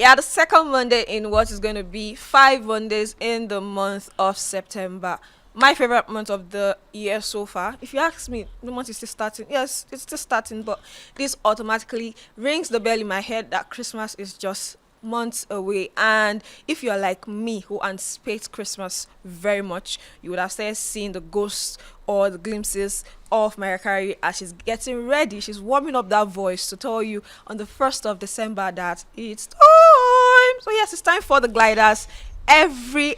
Yeah, the second Monday in what is going to be 5 Mondays in the month of September. My favorite month of the year so far. If you ask me, the month is still starting. Yes, it's still starting, but this automatically rings the bell in my head that Christmas is just months away. And if you're like me, who anticipates Christmas very much, you would have started seeing the ghosts or the glimpses of Mariah Carey as she's getting ready. She's warming up that voice to tell you on the 1st of December that it's time. So yes, it's time for the gliders. Every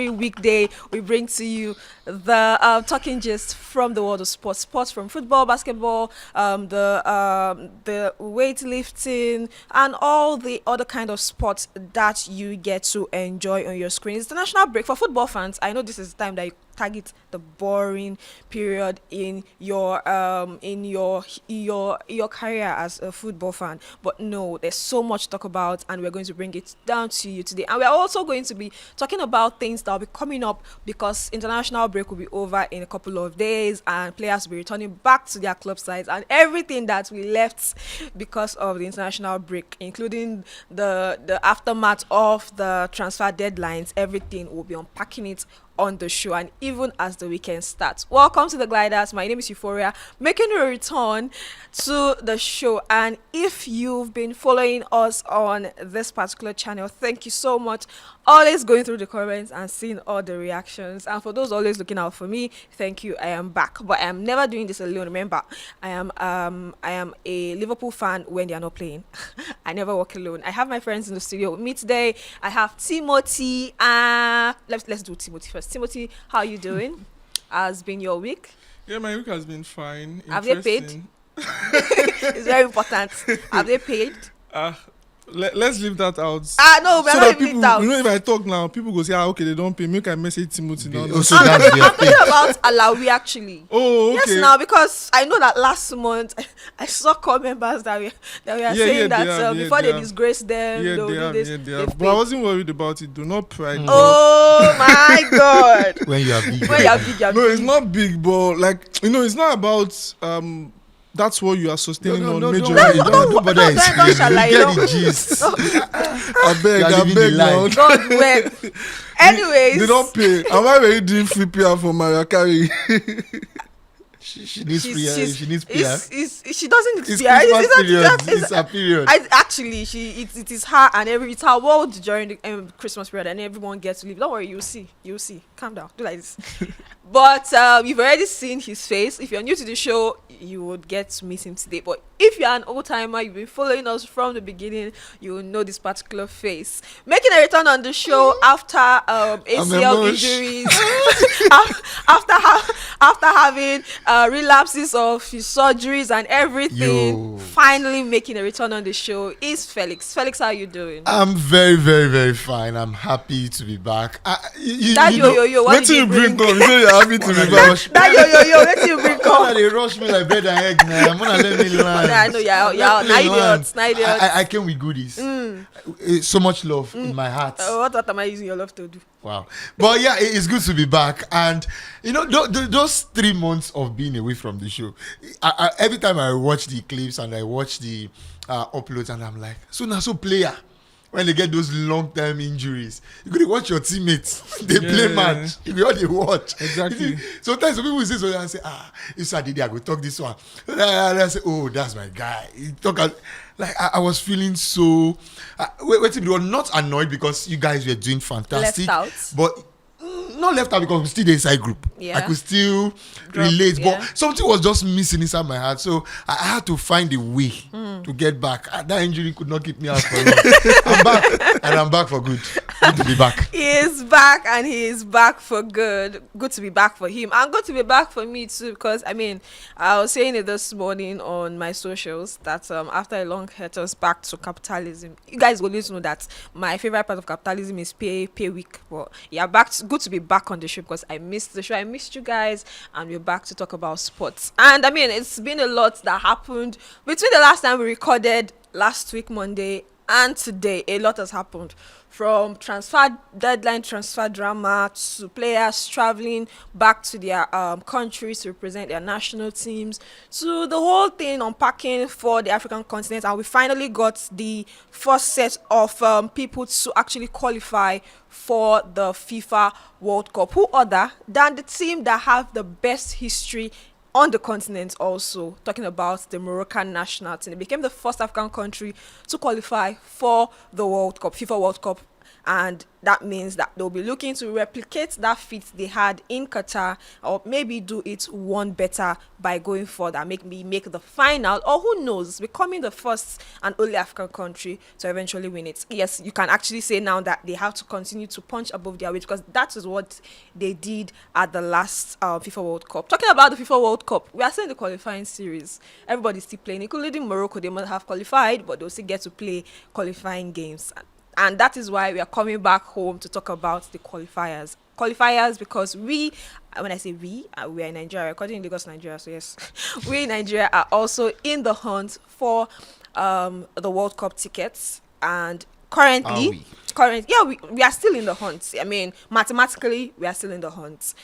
weekday we bring to you the talking gist from the world of sports from football, basketball, the weightlifting, and all the other kind of sports that you get to enjoy on your screen. It's the national break for football fans. I know this is the time that you target the boring period in your career as a football fan, but no, there's so much to talk about, and we're going to bring it down to you today. And we're also going to be talking about things that will be coming up because international break will be over in a couple of days and players will be returning back to their club sides, and everything that we left because of the international break, including the aftermath of the transfer deadlines, everything will be unpacking it on the show. And even as the weekend starts, welcome to the gliders. My name is Euphoria, making a return to the show. And if you've been following us on this particular channel, thank you so much. Always going through the comments and seeing all the reactions, and for those always looking out for me, thank you. I am back, but I am never doing this alone. Remember, I am a Liverpool fan when they are not playing. I never walk alone. I have my friends in the studio with me today. I have Timothy. Let's do Timothy first. Timothy, how are you doing? Has been your week? Yeah, my week has been fine. Have they paid? It's very important. Have they paid? Let's leave that out. No, we're so not that leaving people, it out. you know, if I talk now, people go say, okay, they don't pay. Make I message Timothy now. Also, I'm talking about Alawi actually. Oh, okay. Yes, now because I know that last month I saw core members that were saying that before they disgrace them, they'll do this. But I wasn't worried about it. Do not pride. Oh my God! when you are big. When you're big, you're No, big. it's not big, but like it's not about that's what you are sustaining on major. Nobody is don't you get the gist. I beg the now. line. God well. Anyways, They don't pay. Am I really doing free PR for Mariah Carey? She needs prayer. She needs prayer. she doesn't need It's prayer. Christmas period. It's a period. Actually, it is her and it's her world during the Christmas period, and everyone gets to leave. Don't worry, you'll see. Calm down. Do like this. But you've already seen his face. If you're new to the show, you would get to meet him today. But if you're an old timer, you've been following us from the beginning, you will know this particular face. Making a return on the show after ACL injuries, after having relapses of his surgeries and everything, finally making a return on the show is Felix. Felix, how are you doing? I'm very, very, very fine. I'm happy to be back. What did you bring? You know you're happy to be back. What did you bring? They rush me like bread and egg now. I'm gonna let me land. I know you're I came with goodies. So much love in my heart. What am I using your love to do? Wow. But yeah, it's good to be back. And those 3 months of being away from the show, every time I watch the clips and I watch the uploads, and I'm like, so player, when they get those long-term injuries, you could watch your teammates. They play match. You all they watch. Exactly. Sometimes some people say so and say, if Saturday I go talk this one. And I say, oh, that's my guy. He talk like I was feeling so. Wait, we were not annoyed because you guys were doing fantastic. Left out. But not left out because we're still the inside group. Yeah. I could still relate, but something was just missing inside my heart. So I had to find a way to get back. That injury could not keep me out for long. I'm back, and I'm back for good. Good to be back. He is back, and he is back for good. Good to be back for him, and good to be back for me too. Because I was saying it this morning on my socials that after a long hiatus back to capitalism, you guys will need to know that my favorite part of capitalism is pay week. But yeah, good to be back on the show because I missed the show. I missed you guys, and we're back to talk about sports. And it's been a lot that happened between the last time we recorded last week Monday And today, a lot has happened from transfer deadline, transfer drama to players traveling back to their countries to represent their national teams to the whole thing unpacking for the African continent. And we finally got the first set of people to actually qualify for the FIFA World Cup. Who other than the team that have the best history on the continent, also talking about the Moroccan national team. It became the first African country to qualify for the World Cup, FIFA World Cup, and that means that they'll be looking to replicate that feat they had in Qatar, or maybe do it one better by going further, make the final, or who knows, becoming the first and only African country to eventually win it. Yes, you can actually say now that they have to continue to punch above their weight, because that is what they did at the last FIFA World Cup. Talking about the FIFA World Cup, we are still in the qualifying series. Everybody's still playing, including Morocco. They must have qualified, but they'll still get to play qualifying games. And that is why we are coming back home to talk about the qualifiers. Qualifiers, because when I say we are in Nigeria, according to Lagos, Nigeria, so yes, we in Nigeria are also in the hunt for the World Cup tickets. And currently, we are still in the hunt. I mean, mathematically, we are still in the hunt.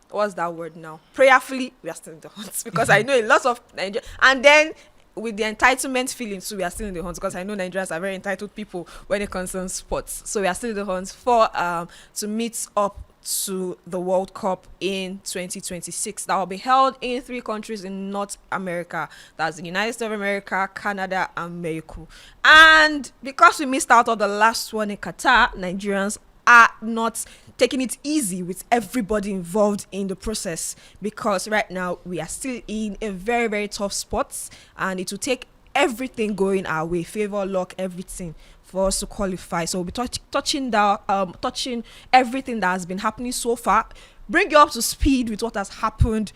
What's that word now? Prayerfully, we are still in the hunt, because I know a lot of Nigeria, and then with the entitlement feeling too, we are still in the hunt, because I know Nigerians are very entitled people when it concerns sports. So we are still in the hunt for to meet up to the World Cup in 2026 that will be held in 3 countries in North America. That's the United States of America, Canada, and Mexico. And because we missed out on the last one in Qatar, Nigerians are not taking it easy with everybody involved in the process, because right now we are still in a very, very tough spot, and it will take everything going our way, favor, luck, everything, for us to qualify. So we'll be touching everything that has been happening so far, bring you up to speed with what has happened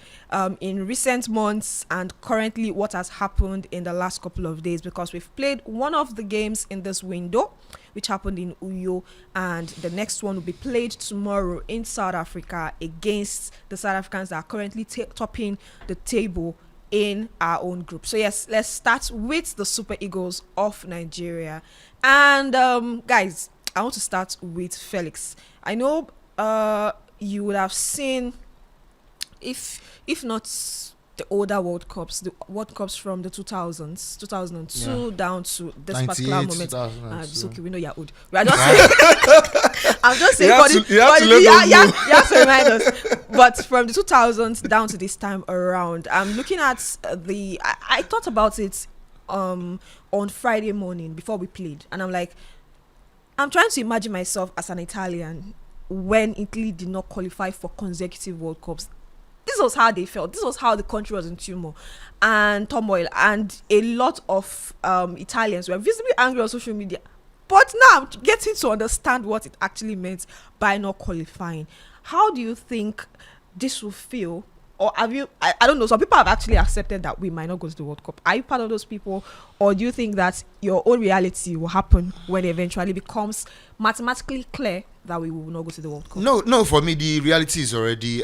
in recent months and currently what has happened in the last couple of days, because we've played one of the games in this window, which happened in Uyo, and the next one will be played tomorrow in South Africa against the South Africans that are currently topping the table in our own group. So yes, let's start with the Super Eagles of Nigeria. And guys, I want to start with Felix. I know you would have seen, if not the older World Cups, the World Cups from the 2000s, 2002 down to this particular moment. It's okay, we know you're old. We are just saying, I'm just saying, you have to remind us. But from the 2000s down to this time around, I'm looking at I thought about it on Friday morning before we played, and I'm like, I'm trying to imagine myself as an Italian when Italy did not qualify for consecutive World Cups. This was how they felt. This was how the country was in turmoil, and a lot of Italians were visibly angry on social media. But now I'm getting to understand what it actually meant by not qualifying. How do you think this will feel? Or have you, I don't know, some people have actually accepted that we might not go to the World Cup. Are you part of those people? Or do you think that your own reality will happen when it eventually becomes mathematically clear that we will not go to the World Cup? No, for me, the reality is already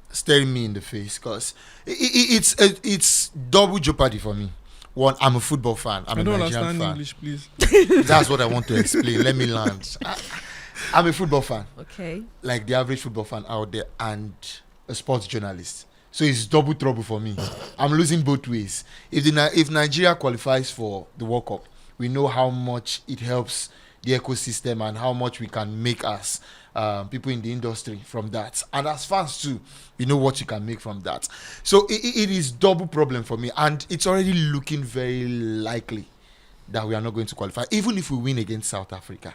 staring me in the face, because it's double jeopardy for me. One, I'm a football fan. I'm a Nigerian fan. English, please. That's what I want to explain. Let me land. I'm a football fan. Okay. Like the average football fan out there, and a sports journalist. So it's double trouble for me. I'm losing both ways. If Nigeria qualifies for the World Cup, we know how much it helps the ecosystem and how much we can make as people in the industry from that. And as fans too, we know what you can make from that. So it is double problem for me. And it's already looking very likely that we are not going to qualify. Even if we win against South Africa.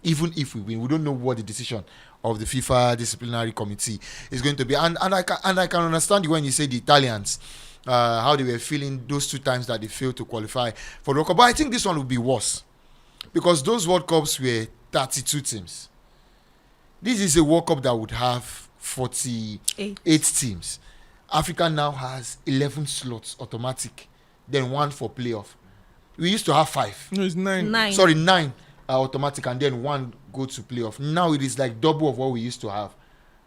Even if we win, we don't know what the decision of the FIFA disciplinary committee is going to be. And I can understand you when you say the Italians, how they were feeling those 2 times that they failed to qualify for the World Cup. But I think this one will be worse, because those World Cups were 32 teams. This is a World Cup that would have 48 teams. Africa now has 11 slots automatic, then 1 for playoff. We used to have 5. No, it's 9. Sorry, 9 automatic, and then 1 go to playoff. Now it is like double of what we used to have.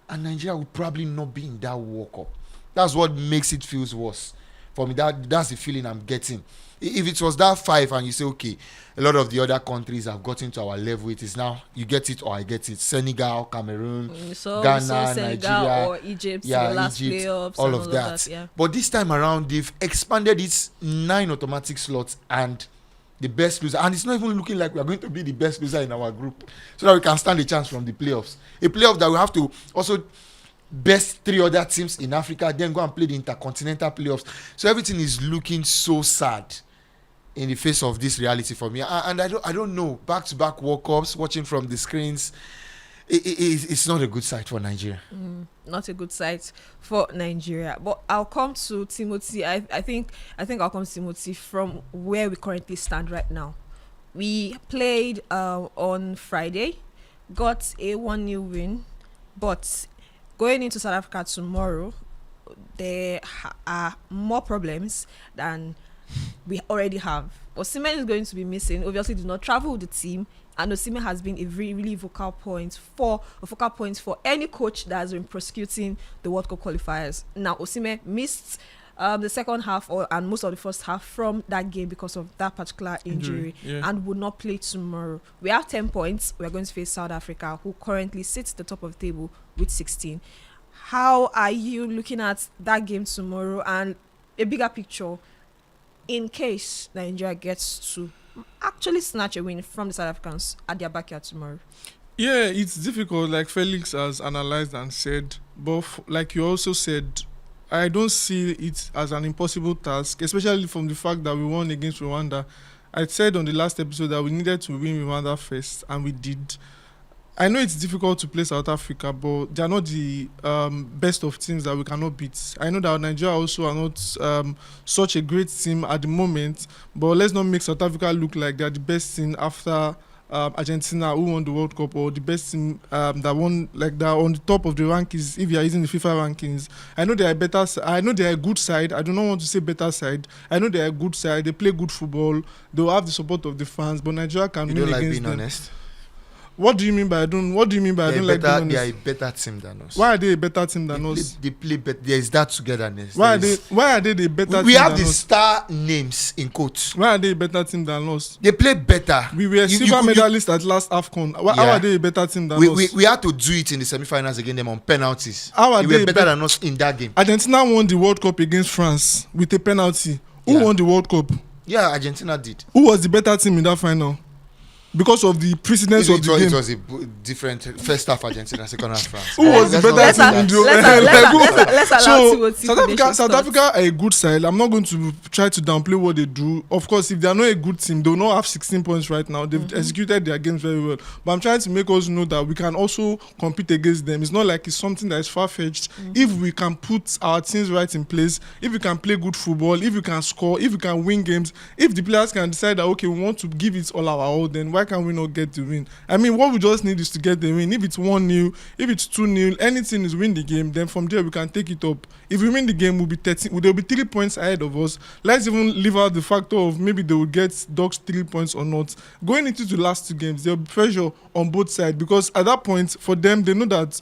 And Nigeria would probably not be in that World Cup. That's what makes it feels worse For me, that's the feeling I'm getting. If it was that 5 and you say, okay, a lot of the other countries have gotten to our level, it is now you get it or I get it. Senegal, Cameroon, Ghana, Senegal Nigeria, or Egypt, the last playoffs, all and of that. Yeah. But this time around, they've expanded its 9 automatic slots and the best loser, and it's not even looking like we are going to be the best loser in our group, so that we can stand a chance from the playoffs. A playoff that we have to also best 3 other teams in Africa, then go and play the intercontinental playoffs. So everything is looking so sad in the face of this reality for me, and I don't know. Back-to-back World Cups, watching from the screens, it's not a good sight for Nigeria. Not a good sight for Nigeria. But I'll come to Timothy. I think I'll come to Timothy from where we currently stand right now. We played on Friday, got a 1-0 win, but going into South Africa tomorrow, there are more problems than we already have. Osimhen is going to be missing. Obviously, did not travel with the team, and Osimhen has been a really focal point for any coach that has been prosecuting the World Cup qualifiers. Now, Osimhen missed the second half and most of the first half from that game because of that particular injury. And would not play tomorrow. We have 10 points. We are going to face South Africa, who currently sits at the top of the table with 16. How are you looking at that game tomorrow and a bigger picture in case Nigeria gets to actually snatch a win from the South Africans at their backyard tomorrow? Yeah, it's difficult, like Felix has analyzed and said, but like you also said, I don't see it as an impossible task, especially from the fact that we won against Rwanda. I said on the last episode that we needed to win Rwanda first, and we did. I know it's difficult to play South Africa, but they are not the best of teams that we cannot beat. I know that Nigeria also are not such a great team at the moment, but let's not make South Africa look like they are the best team after Argentina, who won the World Cup, or the best team that won, like that on the top of the rankings. If you are using the FIFA rankings, I know they are better. I know they are a good side. I do not want to say better side. I know they are a good side. They play good football. They will have the support of the fans, but Nigeria can win against them. You don't like being honest? What do you mean by I don't? What do you mean by I don't like being honest? They are a better team than us. Why are they a better team than us? They play better. There is that togetherness. Why are they the better team than us? We have the star names in quotes. Why are they a better team than us? They play better. We were silver medalists at last AFCON. How are they a better team than us? We had to do it in the semi-finals against them on penalties. How are they were better than us in that game. Argentina won the World Cup against France with a penalty. Who won the World Cup? Yeah, Argentina did. Who was the better team in that final? Because of the precedence of the game. It was a different first half Argentina, second half France. Who was the better team in the Let's allow South Africa are a good side. I'm not going to try to downplay what they do. Of course, if they are not a good team, they will not have 16 points right now. They've executed their games very well. But I'm trying to make us know that we can also compete against them. It's not like it's something that is far-fetched. If we can put our teams right in place, if we can play good football, if we can score, if we can win games, if the players can decide that, okay, we want to give it all our all, then why can we not get the win? I mean, what we just need is to get the win. If it's 1-0, if it's 2-0, anything is win the game, then from there we can take it up. If we win the game, we'll be 13. There'll be 3 points ahead of us. Let's even leave out the factor of maybe they will get Dogs 3 points or not. Going into the last 2 games, there'll be pressure on both sides, because at that point, for them, they know that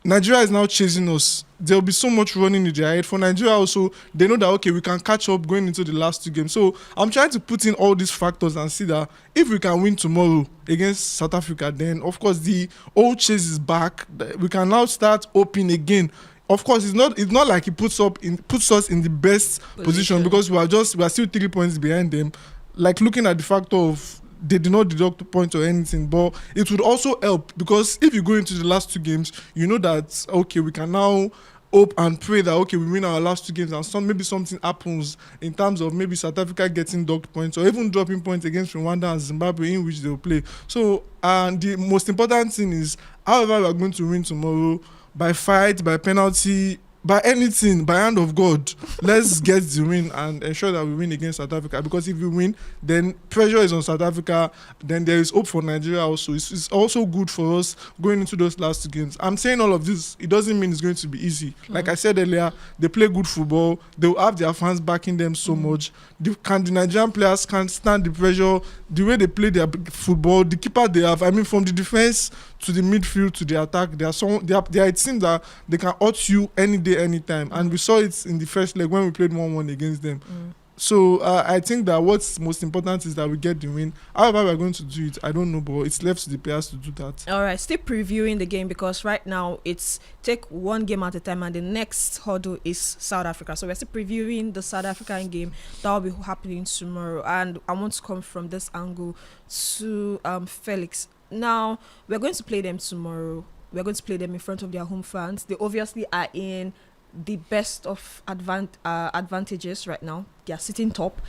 Nigeria is now chasing us. There will be so much running in their head. For Nigeria also, they know that, okay, we can catch up going into the last 2 games. So I'm trying to put in all these factors and see that if we can win tomorrow against South Africa, then, of course, the old chase is back. We can now start hoping again. Of course, it's not like it puts us in the best position, because we are still 3 points behind them. Like, looking at the factor of they did not deduct points or anything, but it would also help, because if you go into the last 2 games, you know that, okay, we can now hope and pray that, okay, we win our last 2 games and maybe something happens in terms of maybe South Africa getting docked points or even dropping points against Rwanda and Zimbabwe, in which they will play. So, and the most important thing is, however we are going to win tomorrow, by fight, by penalty, by anything, by hand of God, let's get the win and ensure that we win against South Africa. Because if we win, then pressure is on South Africa. Then there is hope for Nigeria also. It's also good for us going into those last 2 games. I'm saying all of this, it doesn't mean it's going to be easy. Like I said earlier, they play good football. They will have their fans backing them so much. The Nigerian players can stand the pressure, the way they play their football, the keeper they have. I mean, from the defense to the midfield, to the attack. They are a team that they can hurt you any day, anytime. And we saw it in the first leg when we played 1-1 against them. So I think that what's most important is that we get the win. However we're going to do it, I don't know, but it's left to the players to do that. All right, still previewing the game because right now it's take one game at a time and the next hurdle is South Africa. So we're still previewing the South African game that will be happening tomorrow. And I want to come from this angle to Felix. Now, we're going to play them tomorrow. We're going to play them in front of their home fans. They obviously are in the best of advantages right now. They are sitting top.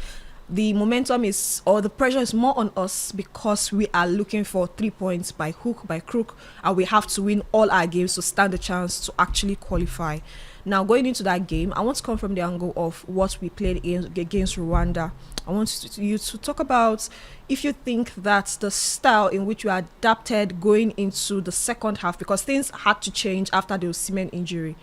The momentum is, or the pressure is more on us because we are looking for 3 points by hook, by crook, and we have to win all our games to stand a chance to actually qualify. Now, going into that game, I want to come from the angle of what we played against Rwanda. I want you to talk about if you think that the style in which we adapted going into the second half, because things had to change after the Osimhen injury.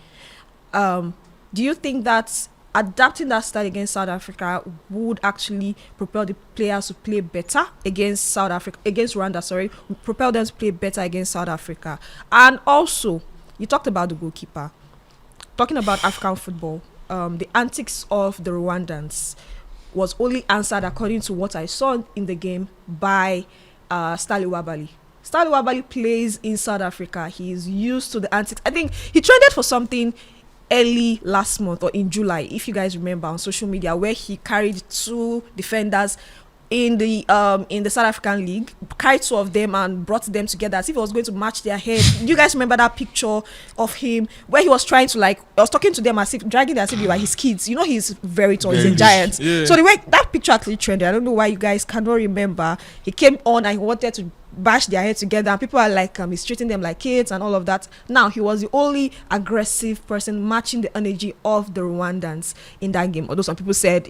Do you think that adapting that style against South Africa would actually propel the players to play better against Rwanda, would propel them to play better against South Africa? And also, you talked about the goalkeeper. Talking about African football, the antics of the Rwandans was only answered, according to what I saw in the game, by Stanley Wabali. Stanley Wabali plays in South Africa. He is used to the antics. I think he trended for something early last month or in July, if you guys remember, on social media, where he carried 2 defenders in the South African league, carried 2 of them and brought them together as if he was going to match their head. You guys remember that picture of him where he was trying to I was talking to them as if dragging them as if they were his kids. You know, he's very tall, he's a giant. Yeah. So the way that picture actually trended, I don't know why you guys cannot remember. He came on and he wanted to bash their head together, and people are like he's treating them like kids and all of that. Now he was the only aggressive person matching the energy of the Rwandans in that game, although some people said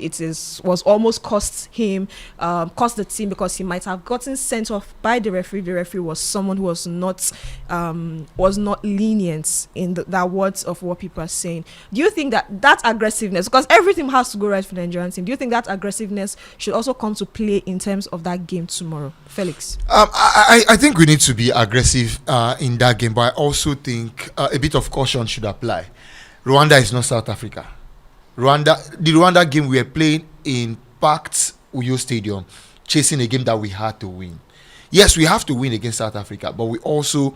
was almost cost the team because he might have gotten sent off by the referee. The referee was someone who was not lenient in that words of what people are saying. Do you think that aggressiveness, because everything has to go right for the Nigerian team, do you think that aggressiveness should also come to play in terms of that game tomorrow? Felix? I think we need to be aggressive in that game, but I also think a bit of caution should apply. Rwanda is not South Africa. The Rwanda game, we were playing in packed Uyo Stadium, chasing a game that we had to win. Yes, we have to win against South Africa, but we also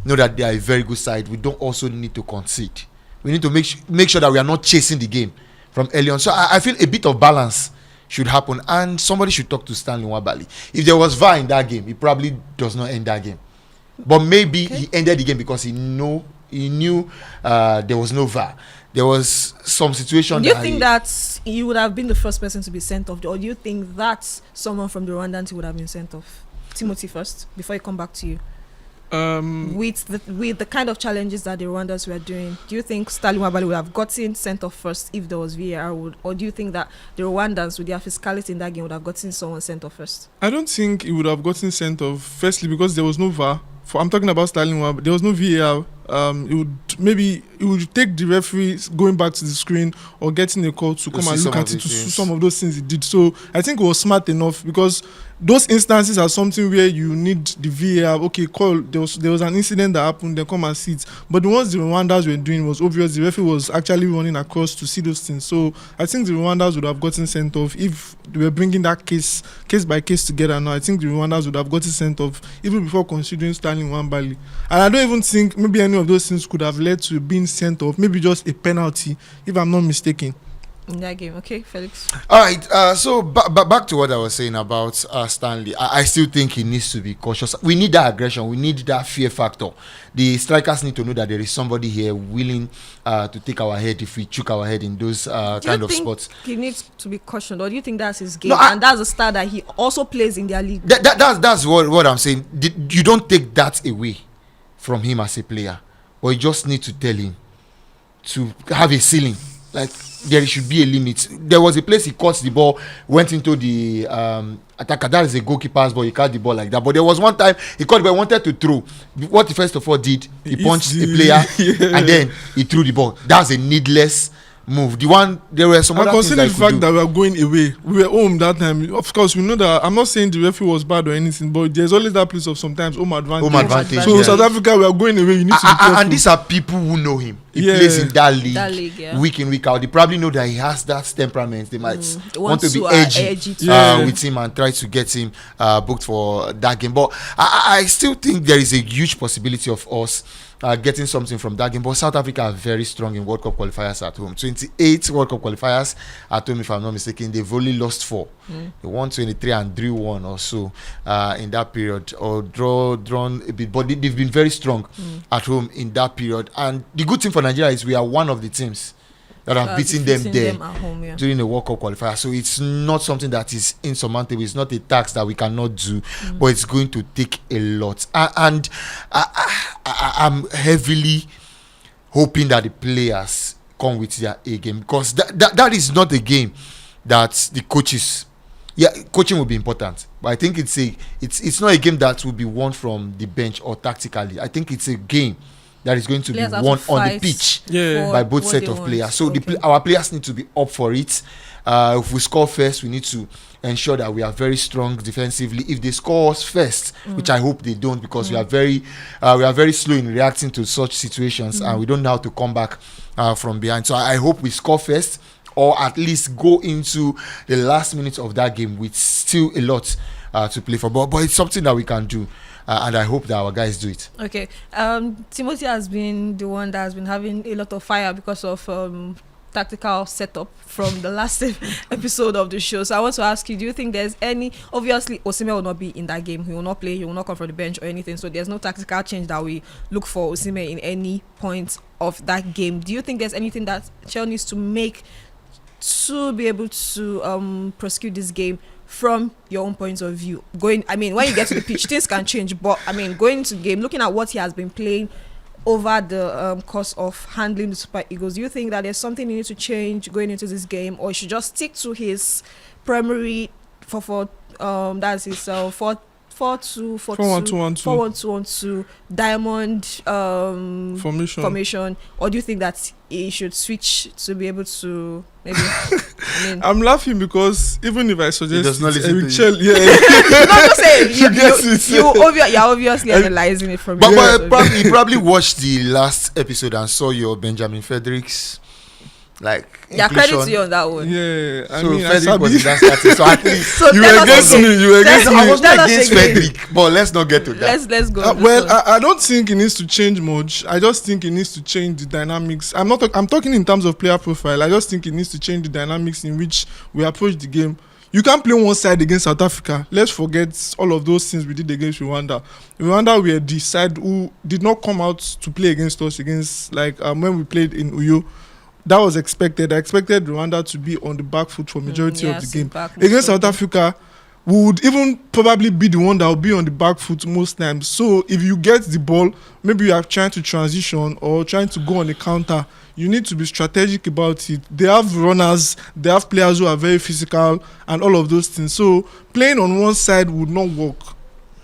know that they are a very good side. We don't also need to concede. We need to make sure that we are not chasing the game from early on. So I feel a bit of balance should happen, and somebody should talk to Stanley Wabali. If there was VAR in that game, he probably does not end that game. But maybe he ended the game because he knew there was no VAR. There was some situation. Do you think that he would have been the first person to be sent off, or do you think that someone from the Rwandan team would have been sent off? Timothy first, before I come back to you. With the kind of challenges that the Rwandans were doing, do you think Stanley Wabali would have gotten sent off first if there was VAR, or do you think that the Rwandans, with their physicality in that game, would have gotten someone sent off first? I don't think he would have gotten sent off. Firstly, because there was no VAR. I'm talking about Stanley Wabali. There was no VAR. It would take the referee going back to the screen or getting a call to come and look at it to see some of those things he did. So I think it was smart enough, because those instances are something where you need the VAR. Okay, call. There was an incident that happened. They come and see it. But the ones the Rwandans were doing was obvious. The referee was actually running across to see those things. So I think the Rwandans would have gotten sent off if they were bringing that case by case together. Now I think the Rwandans would have gotten sent off even before considering Stanley Wabali. And I don't even think maybe any of those things could have led to being sent off. Maybe just a penalty, if I'm not mistaken. In that game, okay, Felix. All right. So back to what I was saying about Stanley. I still think he needs to be cautious. We need that aggression. We need that fear factor. The strikers need to know that there is somebody here willing to take our head if we choke our head in those kind of spots. He needs to be cautioned, or do you think that's his game? And that's a star that he also plays in their league. That's what I'm saying. You don't take that away from him as a player, but you just need to tell him to have a ceiling. Like, there should be a limit. There was a place he caught the ball, went into the attacker. That is a goalkeeper's ball. He caught the ball like that. But there was one time he caught the ball, wanted to throw. What he first of all did, he punched the player and then he threw the ball. That's a needless move. There were some And other things considering that the he fact could that do. we are going away, we were home that time. Of course, we know that. I'm not saying the referee was bad or anything, but there's always that place of sometimes home advantage. Home advantage. So Yeah. South Africa, we are going away. You need to be careful. And these are people who know him. He Yeah. plays in that league, yeah. week in, week out. They probably know that he has that temperament. They might want to be edgy too. Yeah. with him and try to get him booked for that game. But I still think there is a huge possibility of us getting something from that game. But South Africa are very strong in World Cup qualifiers at home. 28 World Cup qualifiers at home, if I'm not mistaken. They've only lost 4. They won 23 and drew 1 or so in that period, or drawn a bit. But they've been very strong at home in that period. And the good thing for Nigeria is we are one of the teams that have beaten them there at home, yeah. during the World Cup qualifier. So it's not something that is insurmountable. It's not a task that we cannot do, but it's going to take a lot. And I'm heavily hoping that the players come with their A game, because that is not a game that the coaches. Yeah, coaching will be important, but I think it's not a game that will be won from the bench or tactically. I think it's a game that is going to Players be have won to on the fight pitch Yeah. by both what set they of want. players. So Okay. our players need to be up for it. If we score first, we need to ensure that we are very strong defensively. If they score us first, which I hope they don't, because we are very slow in reacting to such situations, and we don't know how to come back from behind. So I hope we score first, or at least go into the last minutes of that game with still a lot to play for. But it's something that we can do. And I hope that our guys do it. Okay. Timothy has been the one that has been having a lot of fire because of tactical setup from the last episode of the show. So I want to ask you, do you think there's any, obviously Osimhen will not be in that game, he will not play, he will not come from the bench or anything, so there's no tactical change that we look for Osimhen in any point of that game. Do you think there's anything that Chelsea needs to make to be able to prosecute this game from your own point of view? When you get to the pitch, things can change, but going into the game, looking at what he has been playing over the course of handling the Super Eagles, do you think that there's something he needs to change going into this game, or he should just stick to his primary that's his 4-2-4-2 4-1-2-1-2 diamond formation, or do you think that he should switch to be able to maybe I'm laughing because even if I suggest He does not listen to you. not just saying you're obviously And- analyzing it from But, your but he probably watched the last episode and saw your Benjamin Fredericks credit to you on that one. Yeah, I So mean, I Frederick was sabi. in that starting. So at least So You tell were us against again. me. You were against Tell- me. I was tell not us against again. Frederick, but let's not get to that. Let's go. I don't think he needs to change much. I just think he needs to change the dynamics. I'm talking in terms of player profile. I just think he needs to change the dynamics in which we approach the game. You can't play one side against South Africa. Let's forget all of those things we did against Rwanda. Rwanda were the side who did not come out to play against us when we played in Uyo. That was expected. I expected Rwanda to be on the back foot for majority of the game. Against South Africa, we would even probably be the one that will be on the back foot most times. So if you get the ball, maybe you are trying to transition or trying to go on a counter, you need to be strategic about it. They have runners, they have players who are very physical and all of those things. So playing on one side would not work.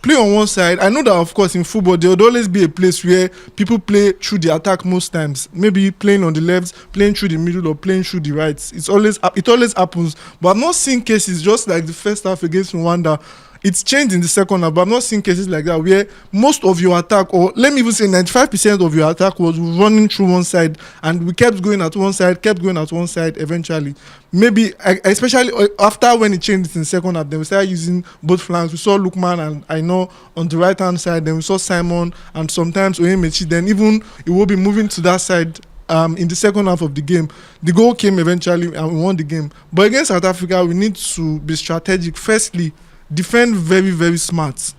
Play on one side. I know that, of course, in football there would always be a place where people play through the attack most times. Maybe playing on the left, playing through the middle, or playing through the right. It always happens. But I'm not seeing cases just like the first half against Rwanda. It's changed in the second half, but I'm not seeing cases like that where most of your attack, or let me even say 95% of your attack, was running through one side, and we kept going at one side eventually. Maybe, especially after when it changed in the second half, then we started using both flanks. We saw Lukman and I know on the right-hand side, then we saw Simon and sometimes Oyemechi, then even it will be moving to that side. In the second half of the game, the goal came eventually and we won the game. But against South Africa, we need to be strategic. Firstly, defend very, very smart.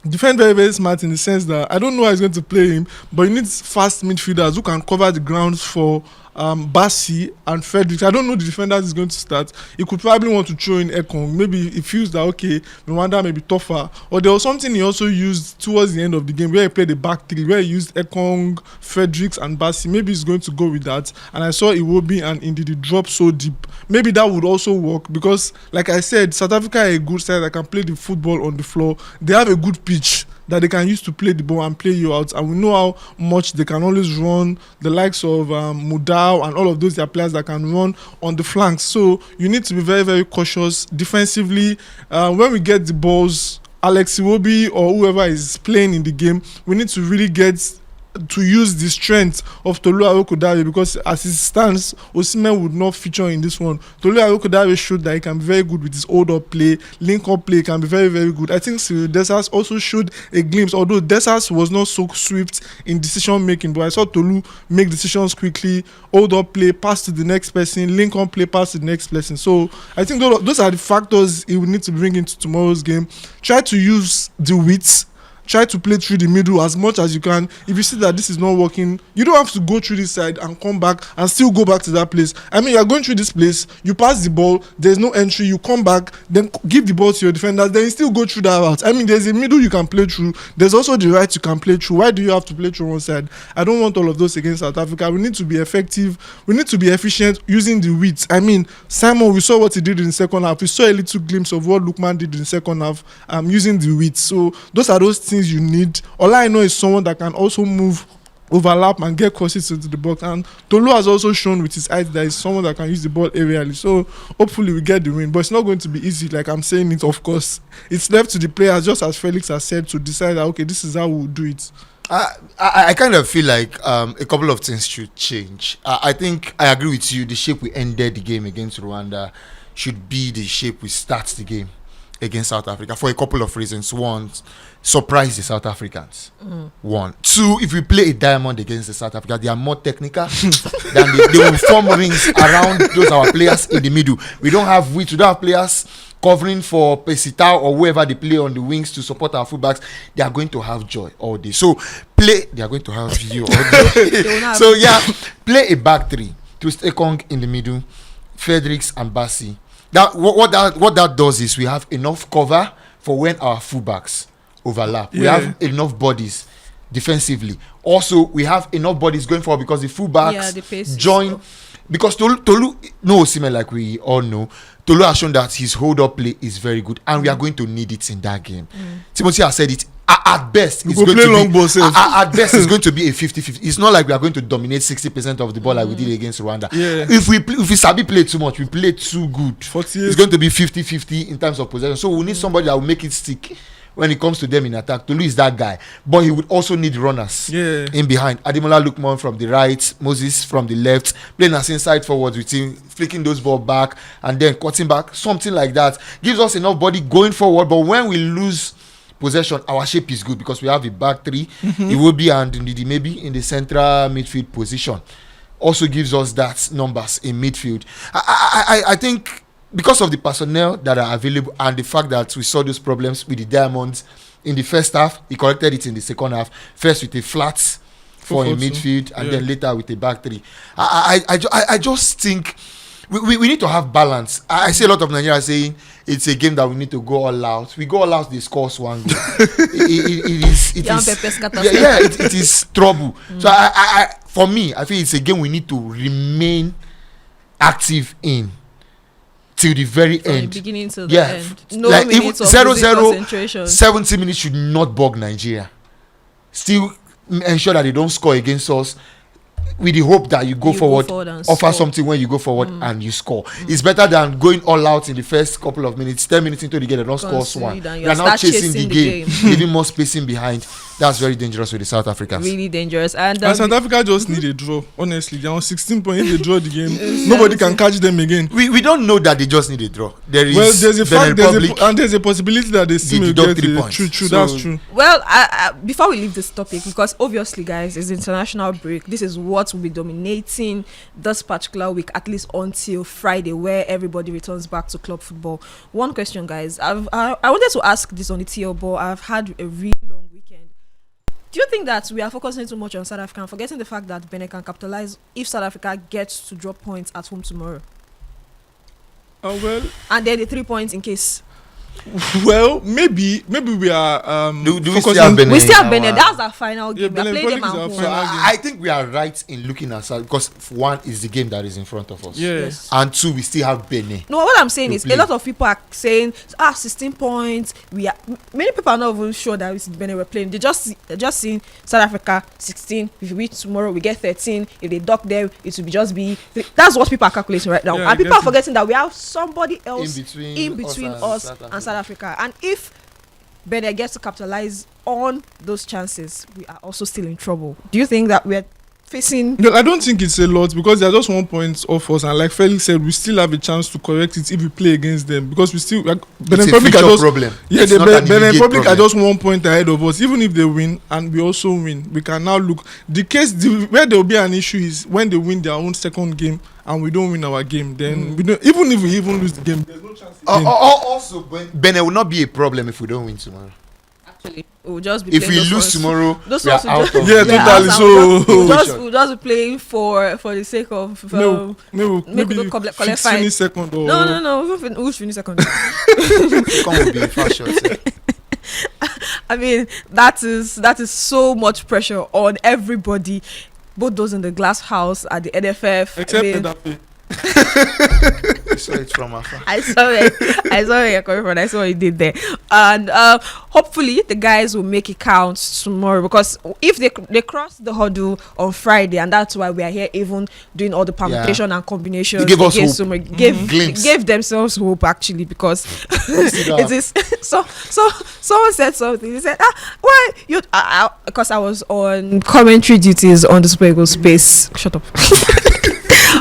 Defend very, very smart in the sense that I don't know how he's going to play him, but he needs fast midfielders who can cover the grounds for Bassi and Fredericks. I don't know the defenders he's going to start. He could probably want to throw in Ekong. Maybe he feels that, okay, Rwanda may be tougher. Or there was something he also used towards the end of the game where he played the back three, where he used Ekong, Fredericks and Bassi. Maybe he's going to go with that. And I saw Iwobi and Ndidi drop so deep. Maybe that would also work because, like I said, South Africa are a good side that can play the football on the floor. They have a good pitch that they can use to play the ball and play you out. And we know how much they can always run, the likes of Mudau and all of those, their players that can run on the flanks. So you need to be very, very cautious defensively. When we get the balls, Alex Iwobi or whoever is playing in the game, we need to really get to use the strength of Tolu Arokodare, because as it stands, Osimhen would not feature in this one. Tolu Arokodare showed that he can be very good with his hold-up play, link-up play can be very, very good. I think Cyril Dessers also showed a glimpse, although Dessers was not so swift in decision-making, but I saw Tolu make decisions quickly, hold-up play, pass to the next person, link-up play, pass to the next person. So I think those are the factors he will need to bring into tomorrow's game. Try to use the width. Try to play through the middle as much as you can. If you see that this is not working, you don't have to go through this side and come back and still go back to that place. I mean, you are going through this place, you pass the ball, there's no entry, you come back, then give the ball to your defenders, then you still go through that route. I mean, there's a middle you can play through. There's also the right you can play through. Why do you have to play through one side? I don't want all of those against South Africa. We need to be effective. We need to be efficient using the width. I mean, Simon, we saw what he did in the second half. We saw a little glimpse of what Lookman did in the second half using the width. So those are those things you need. All I know is someone that can also move, overlap and get crosses into the box, and Tolu has also shown with his height that he's someone that can use the ball aerially. So hopefully we get the win, but it's not going to be easy, like I'm saying it. Of course, it's left to the players, just as Felix has said, to decide that okay, this is how we'll do it. I kind of feel like a couple of things should change. I think I agree with you. The shape we ended the game against Rwanda should be the shape we start the game against South Africa, for a couple of reasons. One, surprise the South Africans. One. Two, if we play a diamond against the South Africa, they are more technical than they will form rings around those our players in the middle. We don't have players covering for Pesita or whoever they play on the wings to support our fullbacks. They are going to have joy all day. So they are going to have you all day. So yeah, play a back three to Stekong in the middle, Fredericks and Bassi. What that does is we have enough cover for when our fullbacks overlap. We have enough bodies defensively. Also, we have enough bodies going forward because the fullbacks join. Because Tolu no Osimhen, like we all know, Tolu has shown that his hold-up play is very good, and we are going to need it in that game. Timothy has said it. At best, it's going to be a 50-50. It's not like we are going to dominate 60% of the ball like we did against Rwanda. Yeah. If we sabi play too much, we play too good, 48. It's going to be 50-50 in terms of possession. So we need somebody that will make it stick when it comes to them in attack. Tolu is that guy, but he would also need runners in behind. Ademola Lookman from the right, Moses from the left, playing as inside forwards with him, flicking those ball back and then cutting back, something like that. Gives us enough body going forward, but when we lose possession, our shape is good because we have a back three. It will be and maybe in the central midfield position. Also gives us that numbers in midfield. I think because of the personnel that are available and the fact that we saw those problems with the Diamonds in the first half, he corrected it in the second half. First with a flat four in midfield and then later with a back three. I just think we need to have balance. I see a lot of Nigerians saying it's a game that we need to go all out. We go all out, they score one goal. It is trouble. So for me, I feel it's a game we need to remain active in till the very end. The beginning to the end. No like minutes of 0-0, 70 minutes should not bug Nigeria. Still ensure that they don't score against us, with the hope that you go forward offer score something when you go forward and you score. It's better than going all out in the first couple of minutes, 10 minutes into the game, they don't score one. You are now chasing the game. Leaving more spacing behind. That's very dangerous with the South Africans. Really dangerous. And South Africa just need a draw. Honestly, they're on 16 points. If they draw the game, nobody can catch them again. We don't know that they just need a draw. There is there's a fact, there's a possibility that they still may get 3 points. True, so, that's true. Well, before we leave this topic, because obviously, guys, it's international break. This is what will be dominating this particular week, at least until Friday, where everybody returns back to club football. One question, guys. I wanted to ask this on the TL, but I've had a really long weekend. Do you think that we are focusing too much on South Africa and forgetting the fact that Benin can capitalize if South Africa gets to drop points at home tomorrow? Well, and then the 3 points in case. Well, maybe we are Do we still focusing. have Benin? We still have in Benin. our- That's our final Yeah, game. We are Benin playing them Republic at is home. our final game. I think we are right in looking at that because one is the game that is in front of us. Yes. And two, we still have Benin. No, what I'm saying To is play. a lot of people are saying 16 points. Many people are not even sure that it's Benin we're playing. They're just seeing South Africa 16. If we win tomorrow, we get 13. If they dock them, it will just be. That's what people are calculating right now. Yeah, And people I are get it. forgetting that we have somebody else In between us and South Africa. And if Benin gets to capitalize on those chances, we are also still in trouble. Do you think that we're facing? No, I don't think it's a lot because they're just 1 point off us, and like Felix said, we still have a chance to correct it if we play against them because we still Benin It's a Republic are future just problem. yeah, It's the not an Benin immediate Republic are problem. just 1 point ahead of us. Even if they win and we also win, we can now look. Where there will be an issue is when they win their own second game and we don't win our game. Then we don't. Even if we lose the game, there's no chance. Again. Also, Benin will not be a problem if we don't win tomorrow. Actually, we'll just be If playing we those lose ones. tomorrow, Those we are ones will out just- of Yeah, the- totally. and So- we'll just be playing for the sake of Maybe we qualify. finish second or no we'll finish second. Second will be far short. I mean that is so much pressure on everybody, both those in the glass house at the NFF. except I mean, Edafe. I saw it from afar. I saw where you're coming from. I saw what you did there, and hopefully the guys will make it count tomorrow because if they cross the hurdle on Friday, and that's why we are here even doing all the permutation and combinations. They give us hope. Glimpse. Gave themselves hope actually because still it is so someone said something. He said, why you? Because I was on commentary duties on the Super Eagles Space. Shut up.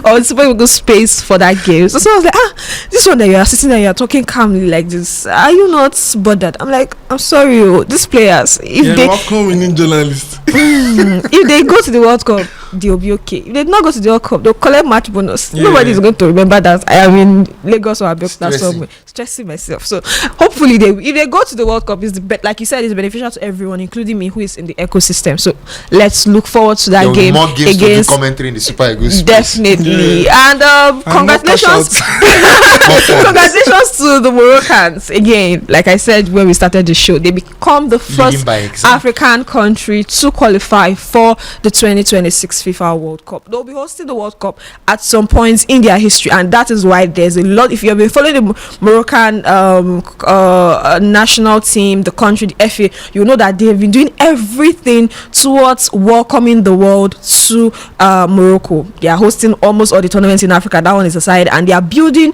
On Super Eagles Space for that game. So I was like, this one that you are sitting there, you are talking calmly like this. Are you not bothered? I'm like, I'm sorry, these players, if they welcome winning journalist. if they go to the World Cup, they'll be okay. If they not go to the World Cup, they'll collect match bonus. Yeah. Nobody is going to remember that I am in Lagos or Abeokuta Stressing. somewhere, stressing myself. So hopefully, if they go to the World Cup, like you said, it's beneficial to everyone, including me, who is in the ecosystem. So let's look forward to that There will be game more games to do against. commentary in the Super Eagles space. Definitely, and And congratulations. more cash Congratulations to the Moroccans again. Like I said when we started the show, they become the first by example. African country to qualify for the 2026 FIFA World Cup. They'll be hosting the World Cup at some points in their history, and that is why there's a lot. If you have been following the Moroccan national team, the country, the FA, you know that they have been doing everything towards welcoming the world to Morocco. They are hosting almost all the tournaments in Africa. That one is aside, and they are building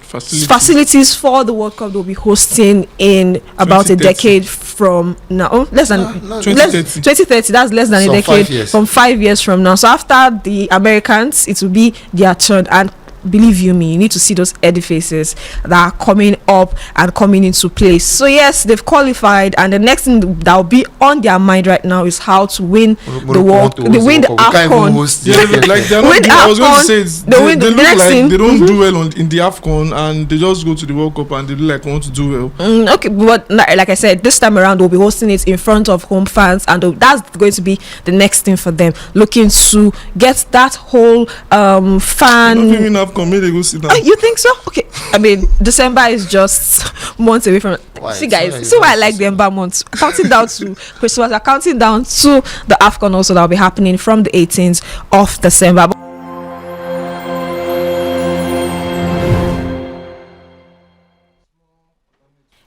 facilities for the World Cup they'll be hosting in about a 2030. decade from now. Less than No, 2030. 2030. That's less than Some a decade 5 years. from 5 years from now. So after the Americans, it will be their turn. And believe you me, you need to see those edifices that are coming up and coming into place. So yes, they've qualified, and the next thing that will be on their mind right now is how to win the World, they win the AFCON. Yeah, like they're not Win doing, I was going to AFCON, say it's, they win the look next like thing. they don't do well in the AFCON and they just go to the World Cup and they look like want to do well. Okay, but like I said, this time around we'll be hosting it in front of home fans, and that's going to be the next thing for them, looking to get that whole Not fan. even AFCON, maybe they go sit down. You think so? Okay. I mean, December is just months away from. Why? See, It's not guys, see why I even like the Ember months. Counting down to Christmas, are counting down to the AFCON also that will be happening from the 18th of December.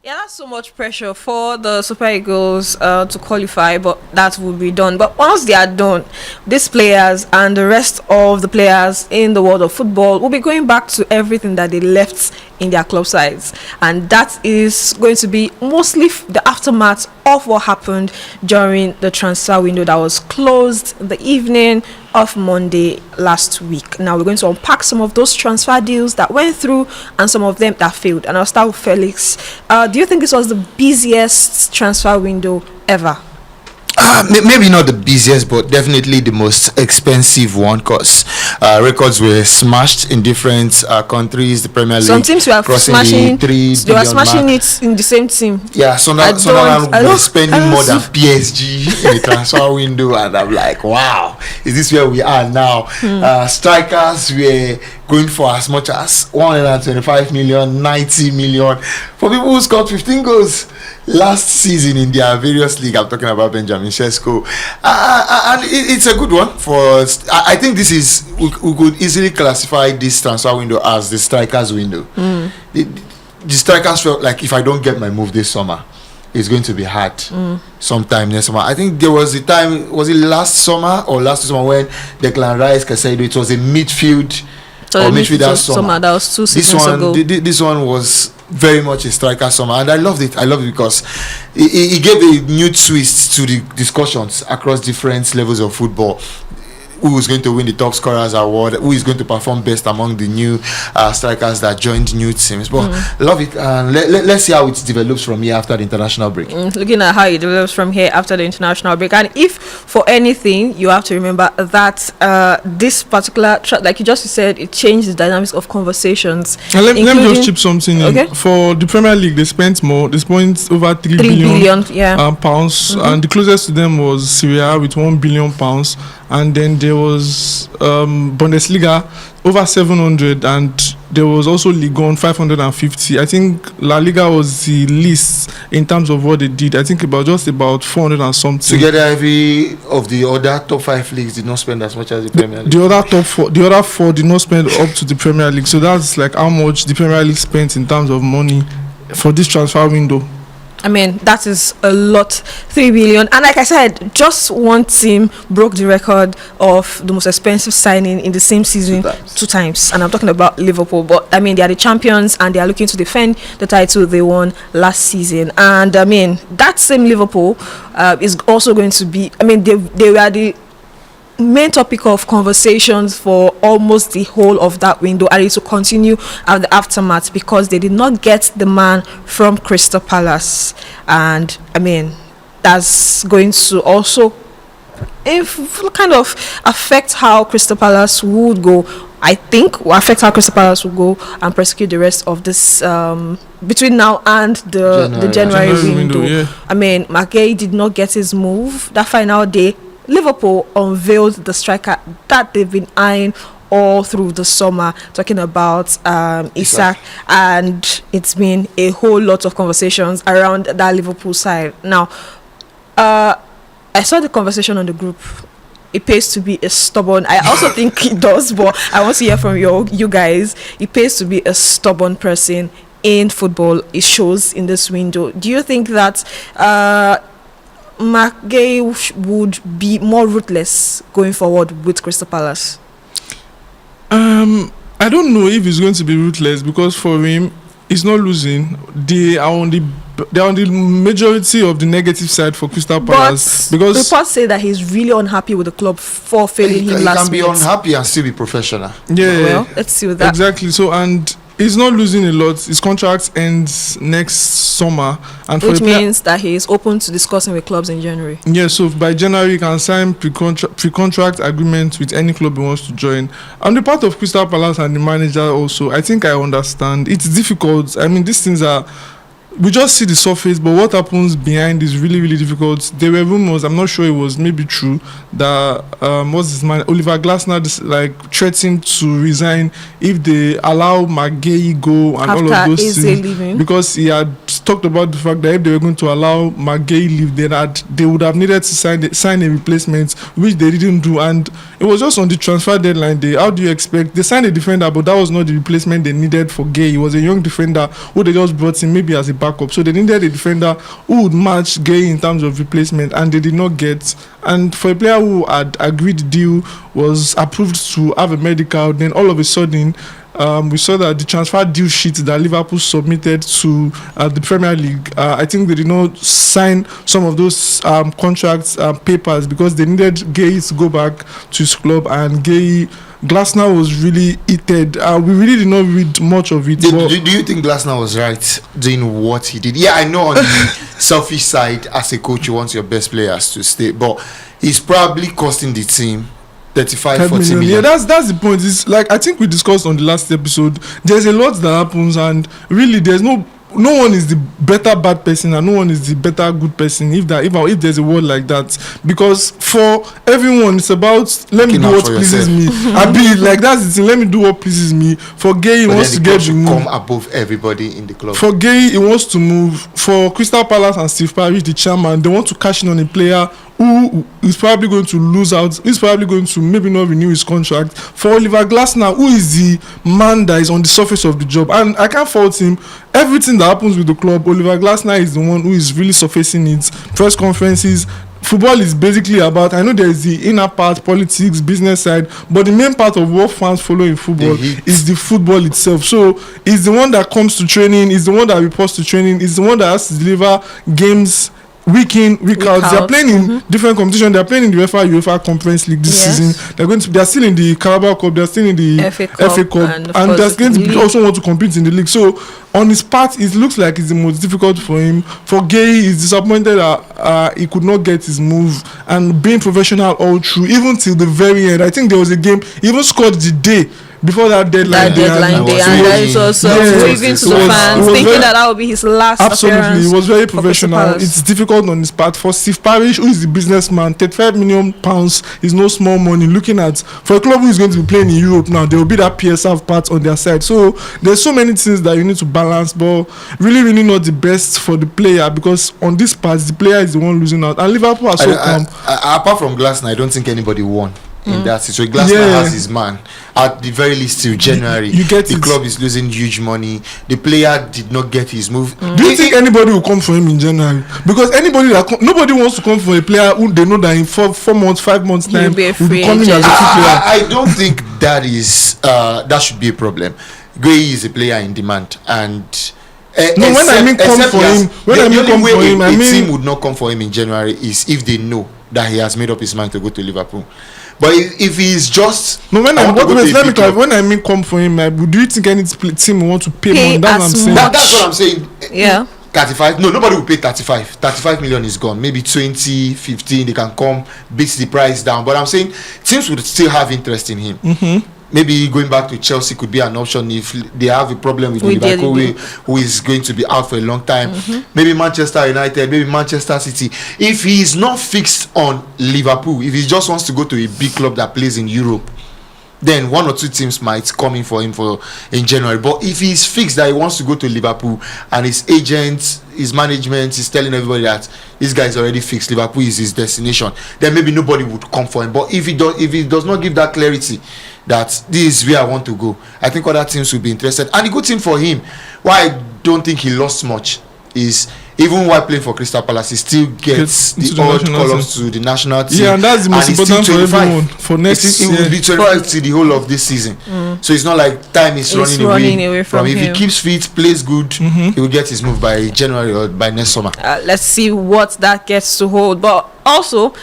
Yeah, that's so much pressure for the Super Eagles to qualify, but that will be done. But once they are done, these players and the rest of the players in the world of football will be going back to everything that they left in their club sides, and that is going to be mostly the aftermath of what happened during the transfer window that was closed the evening of Monday last week. Now we're going to unpack some of those transfer deals that went through and some of them that failed. And I'll start with Felix. Do you think this was the busiest transfer window ever? Maybe not the busiest, but definitely the most expensive one, because records were smashed in different countries. The Premier League, Some teams were crossing smashing. the 3 They were billion smashing mark. it in the same team. Yeah, Sunderland I were don't- spending I don't more than see- PSG in the transfer window, and I'm like, wow, is this where we are now? Strikers were going for as much as 125 million, 90 million for people who scored 15 goals last season in their various league. I'm talking about Benjamin Sesko, and it's a good one for us. I think this is we could easily classify this transfer window as the strikers window. The strikers felt like, if I don't get my move this summer, it's going to be hard sometime next summer. I think there was a time, was it last summer or last summer, when Declan Rice, Casado, it was a midfield or midfielder summer. That was 2 seasons ago. This one was very much a striker summer, and I loved it. I loved it because it gave a new twist to the discussions across different levels of football. Who is going to win the top scorers award? Who is going to perform best among the new strikers that joined new teams? But love it, and let's see how it develops from here after the international break. Looking at how it develops from here after the international break, and if for anything you have to remember that this particular like you just said, it changed the dynamics of conversations. And let me just chip something in. Okay. For the Premier League, they spent more. They spent over 3 billion, pounds, and the closest to them was Syria with £1 billion, and then there was Bundesliga over 700, and there was also Ligue 1 550. I think La Liga was the least in terms of what they did. I think about 400 and something. Together, every of the other top 5 leagues did not spend as much as the Premier League. The other four did not spend up to the Premier League. So that's like how much the Premier League spent in terms of money for this transfer window. I mean, that is a lot, 3 billion. And like I said, just one team broke the record of the most expensive signing in the same season 2 times. And I'm talking about Liverpool. But I mean, they are the champions and they are looking to defend the title they won last season. And I mean, that same Liverpool is also going to be, I mean, they were the main topic of conversations for almost the whole of that window, and it will continue at the aftermath because they did not get the man from Crystal Palace. And I mean, that's going to also kind of affect how Crystal Palace would go. I think will affect how Crystal Palace will go and prosecute the rest of this between now and the January window. Yeah. I mean, McGay did not get his move that final day. Liverpool unveiled the striker that they've been eyeing all through the summer, talking about Isak, and it's been a whole lot of conversations around that Liverpool side. Now, I saw the conversation on the group. It pays to be a stubborn. I also think it does, but I want to hear from you guys. It pays to be a stubborn person in football. It shows in this window. Do you think that McGay would be more ruthless going forward with Crystal Palace? I don't know if he's going to be ruthless, because for him, he's not losing. They are on the majority of the negative side for Crystal Palace, but because reports say that he's really unhappy with the club for failing him last He minute. can be unhappy and still be professional. yeah, Well, let's see with that. exactly. So, and he's not losing a lot. His contract ends next summer, and Which for a player, means that he is open to discussing with clubs in January. yeah, so by January, he can sign pre-contract agreement with any club he wants to join. On the part of Crystal Palace and the manager also, I think I understand. It's difficult. I mean, these things are, we just see the surface, but what happens behind is really, really difficult. There were rumors, I'm not sure it was maybe true, that what's his man, Oliver Glasner, threatened to resign if they allow McGay go and all of After those Eze things, leaving. because he had talked about the fact that if they were going to allow McGay leave, they would have needed to sign a replacement, which they didn't do. And it was just on the transfer deadline day. How do you expect? They signed a defender, but that was not the replacement they needed for Gay. He was a young defender who they just brought in maybe as a backup. So they needed a defender who would match Gay in terms of replacement, and they did not get. And for a player who had agreed the deal, was approved to have a medical, then all of a sudden, we saw that the transfer deal sheet that Liverpool submitted to the Premier League, I think they did not sign some of those contracts papers, because they needed Gay to go back to his club, and Glasner was really heated. We really did not read much of it. Do you think Glasner was right doing what he did? Yeah, I know on the selfish side, as a coach, you want your best players to stay, but he's probably costing the team 35, 40 million. Yeah, that's the point. It's like, I think we discussed on the last episode, there's a lot that happens, and really there's no one is the better bad person and no one is the better good person, if there's a word like that, because for everyone it's about let me do what pleases me. I be like, that's the thing, let me do what pleases me. For Gay, he wants to get the move, come above everybody in the club. For Gay, he wants to move. For Crystal Palace and Steve Parish, the chairman, they want to cash in on a player who is probably going to lose out, he's probably going to maybe not renew his contract. For Oliver Glasner, who is the man that is on the surface of the job, and I can't fault him. Everything that happens with the club, Oliver Glasner is the one who is really surfacing it. Press conferences. Football is basically about, I know there is the inner part, politics, business side, but the main part of what fans follow in football is the football itself. So he's the one that comes to training, he's the one that reports to training, he's the one that has to deliver games week in, week out. They are playing in different competitions. They are playing in the UEFA Conference League this season. They are still in the Carabao Cup. They are still in the FA Cup, and they're going to also want to compete in the league. So on his part, it looks like it's the most difficult for him. For Gay, he's disappointed that he could not get his move, and being professional all through, even till the very end. I think there was a game he even scored the day before that deadline day, and that is also waving to the fans, thinking that would be his last appearance. He was very professional. It's difficult on his part. For Steve Parish, who is the businessman, £35 million is no small money. Looking at, for a club who is going to be playing in Europe now, there will be that PSV part on their side. So there's so many things that you need to balance, but really not the best for the player, because on this part, the player is the one losing out. And Liverpool are so calm. Apart from Glasner, I don't think anybody won in that situation. Glasner has his man. At the very least, till January, you get the club is losing huge money. The player did not get his move. Do you think anybody will come for him in January? Because nobody wants to come for a player who they know that in 4 months, 5 months time will be coming as a key player. I don't think that should be a problem. Gray is a player in demand, and when I mean come for him, a team would not come for him in January is if they know that he has made up his mind to go to Liverpool. But if he's just when I mean come for him, do you think any team will want to pay more? That's what I'm saying. Yeah. 35. No, nobody will pay 35. 35 million is gone. Maybe 20, 15. They can come, beat the price down. But I'm saying teams would still have interest in him. Maybe going back to Chelsea could be an option if they have a problem with Liverpool, who is going to be out for a long time. Maybe Manchester United, maybe Manchester City. If he is not fixed on Liverpool, if he just wants to go to a big club that plays in Europe, then 1 or 2 teams might come in for him in January. But if he's fixed that he wants to go to Liverpool, and his agent, his management is telling everybody that this guy is already fixed, Liverpool is his destination, then maybe nobody would come for him. But if he does not give that clarity that this is where I want to go, I think other teams will be interested. And the good thing for him, why I don't think he lost much, is even while playing for Crystal Palace, he still gets the odd call-ups to the national team. Yeah, and that's the most important for everyone. For next year, he will be 25 to the whole of this season. So it's not like time is running away from him. If he keeps fit, plays good, he will get his move by January or by next summer. Let's see what that gets to hold. But also,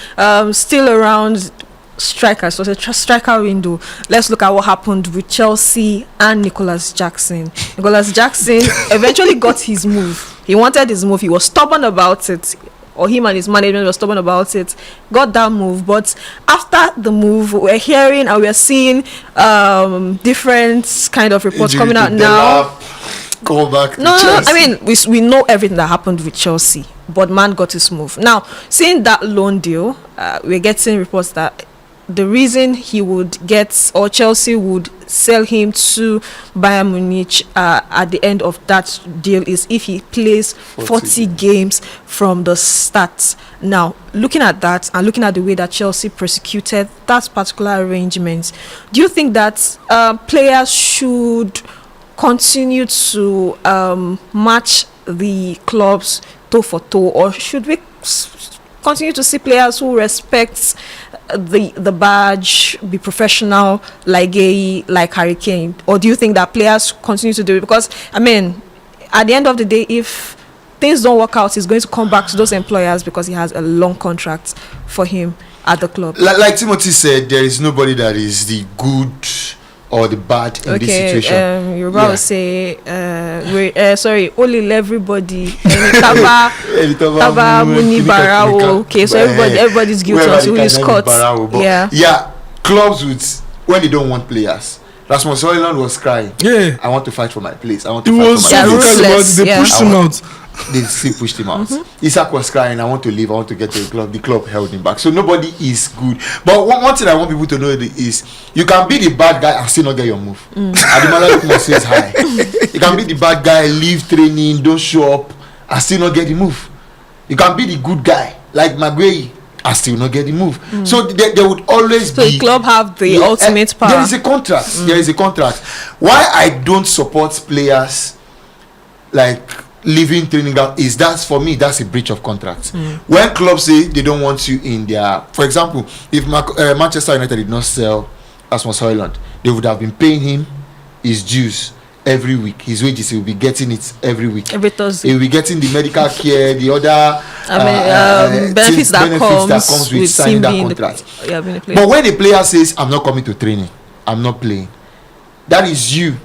still around strikers, so it's a striker window. Let's look at what happened with Chelsea and Nicholas Jackson. Nicholas Jackson eventually got his move. He wanted his move. He was stubborn about it, or him and his management were stubborn about it. Got that move, but after the move, we're hearing and we're seeing different kind of reports coming out now. Go back. No. I mean, we know everything that happened with Chelsea, but man got his move. Now, seeing that loan deal, we're getting reports that the reason he would get, or Chelsea would sell him to Bayern Munich at the end of that deal, is if he plays 40 games from the start. Now, looking at that and looking at the way that Chelsea prosecuted that particular arrangement, do you think that players should continue to match the clubs toe for toe, or should we continue to see players who respect the badge, be professional, like Gay, like Harry Kane? Or do you think that players continue to do it? Because, I mean, at the end of the day, if things don't work out, he's going to come back to those employers because he has a long contract for him at the club. Like Timothy said, there is nobody that is the good or the bad in this situation? Yoruba will say, only everybody. Taba Muni Barawo. Okay, so everybody's guilty until he's caught. Yeah, clubs when they don't want players. Rasmus Højlund was crying. Yeah, I want to fight for my place. I want to fight for my place. They pushed him out. They still pushed him out. Isaac was crying, I want to leave, I want to get to the club. The club held him back. So nobody is good. But one thing I want people to know is you can be the bad guy and still not get your move. Adimala Lukman says hi. You can be the bad guy, leave training, don't show up, and still not get the move. You can be the good guy, like Maguire, and still not get the move. So there would always be. So the club have the ultimate power. There is a contract. There is a contract. Why I don't support players like leaving training ground is for me that's a breach of contract. When clubs say they don't want you in their, for example, if Manchester United did not sell Rasmus Højlund, they would have been paying him his dues every week. His wages, he will be getting it every week. Every Thursday. He will be getting the medical care, the other benefits that comes with signing that contract. But when the player says, I'm not coming to training, I'm not playing, that is you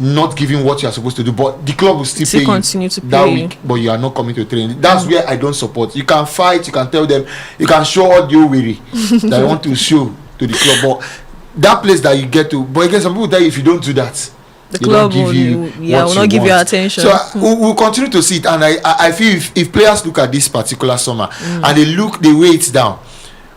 not giving what you are supposed to do, but the club will still pay continue to you that pay week, but you are not coming to training. That's where I don't support. You can fight, you can tell them, you can show audio weary that you want to show to the club, but that place that you get to, but again, some people tell you if you don't do that, the club will not give you attention. So we'll continue to see it, and I feel if players look at this particular summer and they weigh it down.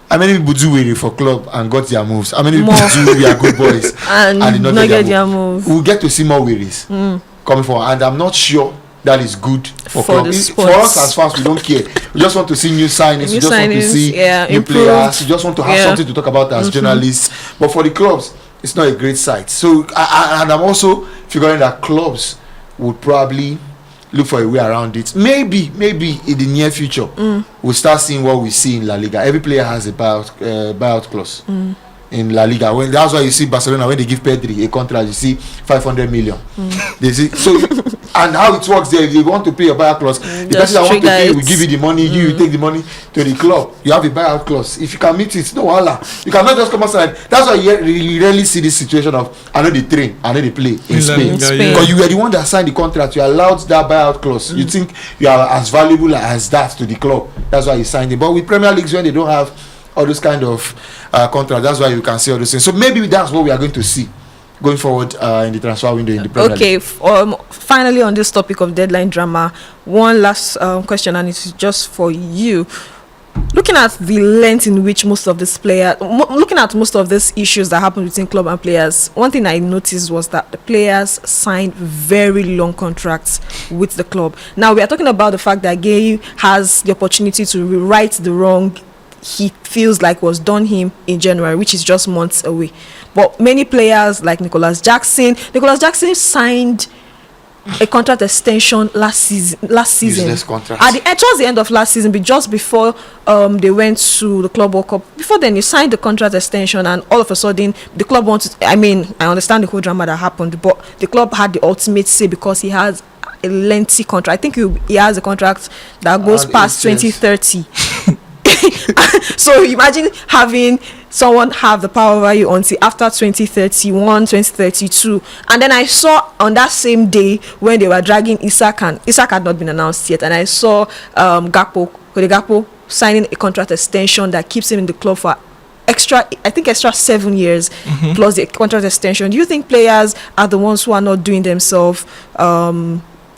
How many people do weary for club and got their moves? How many people do we are good boys and did not get their moves? We'll get to see more wearies coming forward, and I'm not sure that is good for club. For us, as far as we don't care, we just want to see new signings. We just want to see new players. We just want to have something to talk about as journalists. But for the clubs, it's not a great sight. So and I'm also figuring that clubs would probably look for a way around it. Maybe in the near future we'll start seeing what we see in La Liga. Every player has a buyout clause in La Liga. That's why you see Barcelona, when they give Pedri a contract, you see 500 million. They see, so and how it works there, if they want to pay a buyout clause, the person that want to pay will give you the money, you take the money to the club. You have a buyout clause. If you can meet it, no wahala. You cannot just come outside. That's why you rarely see this situation of I know they train, I know they play in Spain. Because you were the one that signed the contract, you allowed that buyout clause. You think you are as valuable as that to the club. That's why you signed it. But with Premier Leagues, when they don't have all those kind of contracts, that's why you can see all those things. So maybe that's what we are going to see going forward in the transfer window in the Premier League. Finally on this topic of deadline drama, one last question, and it's just for you. Looking at the length in which most of these issues that happen between club and players, one thing I noticed was that the players signed very long contracts with the club. Now we are talking about the fact that Gay has the opportunity to rewrite the wrong he feels like was done him in January, which is just months away. But many players like Nicholas Jackson signed a contract extension last season. Useless contract. Towards the end of last season, but just before they went to the Club World Cup. Before then, he signed the contract extension, and all of a sudden, the club wanted. I understand the whole drama that happened, but the club had the ultimate say because he has a lengthy contract. I think he has a contract that goes past 2030. So imagine having someone have the power over you until after 2031, 2032. And then I saw on that same day when they were dragging Isak, and Isak had not been announced yet, and I saw Gakpo signing a contract extension that keeps him in the club for extra 7 years plus the contract extension. Do you think players are the ones who are not doing themselves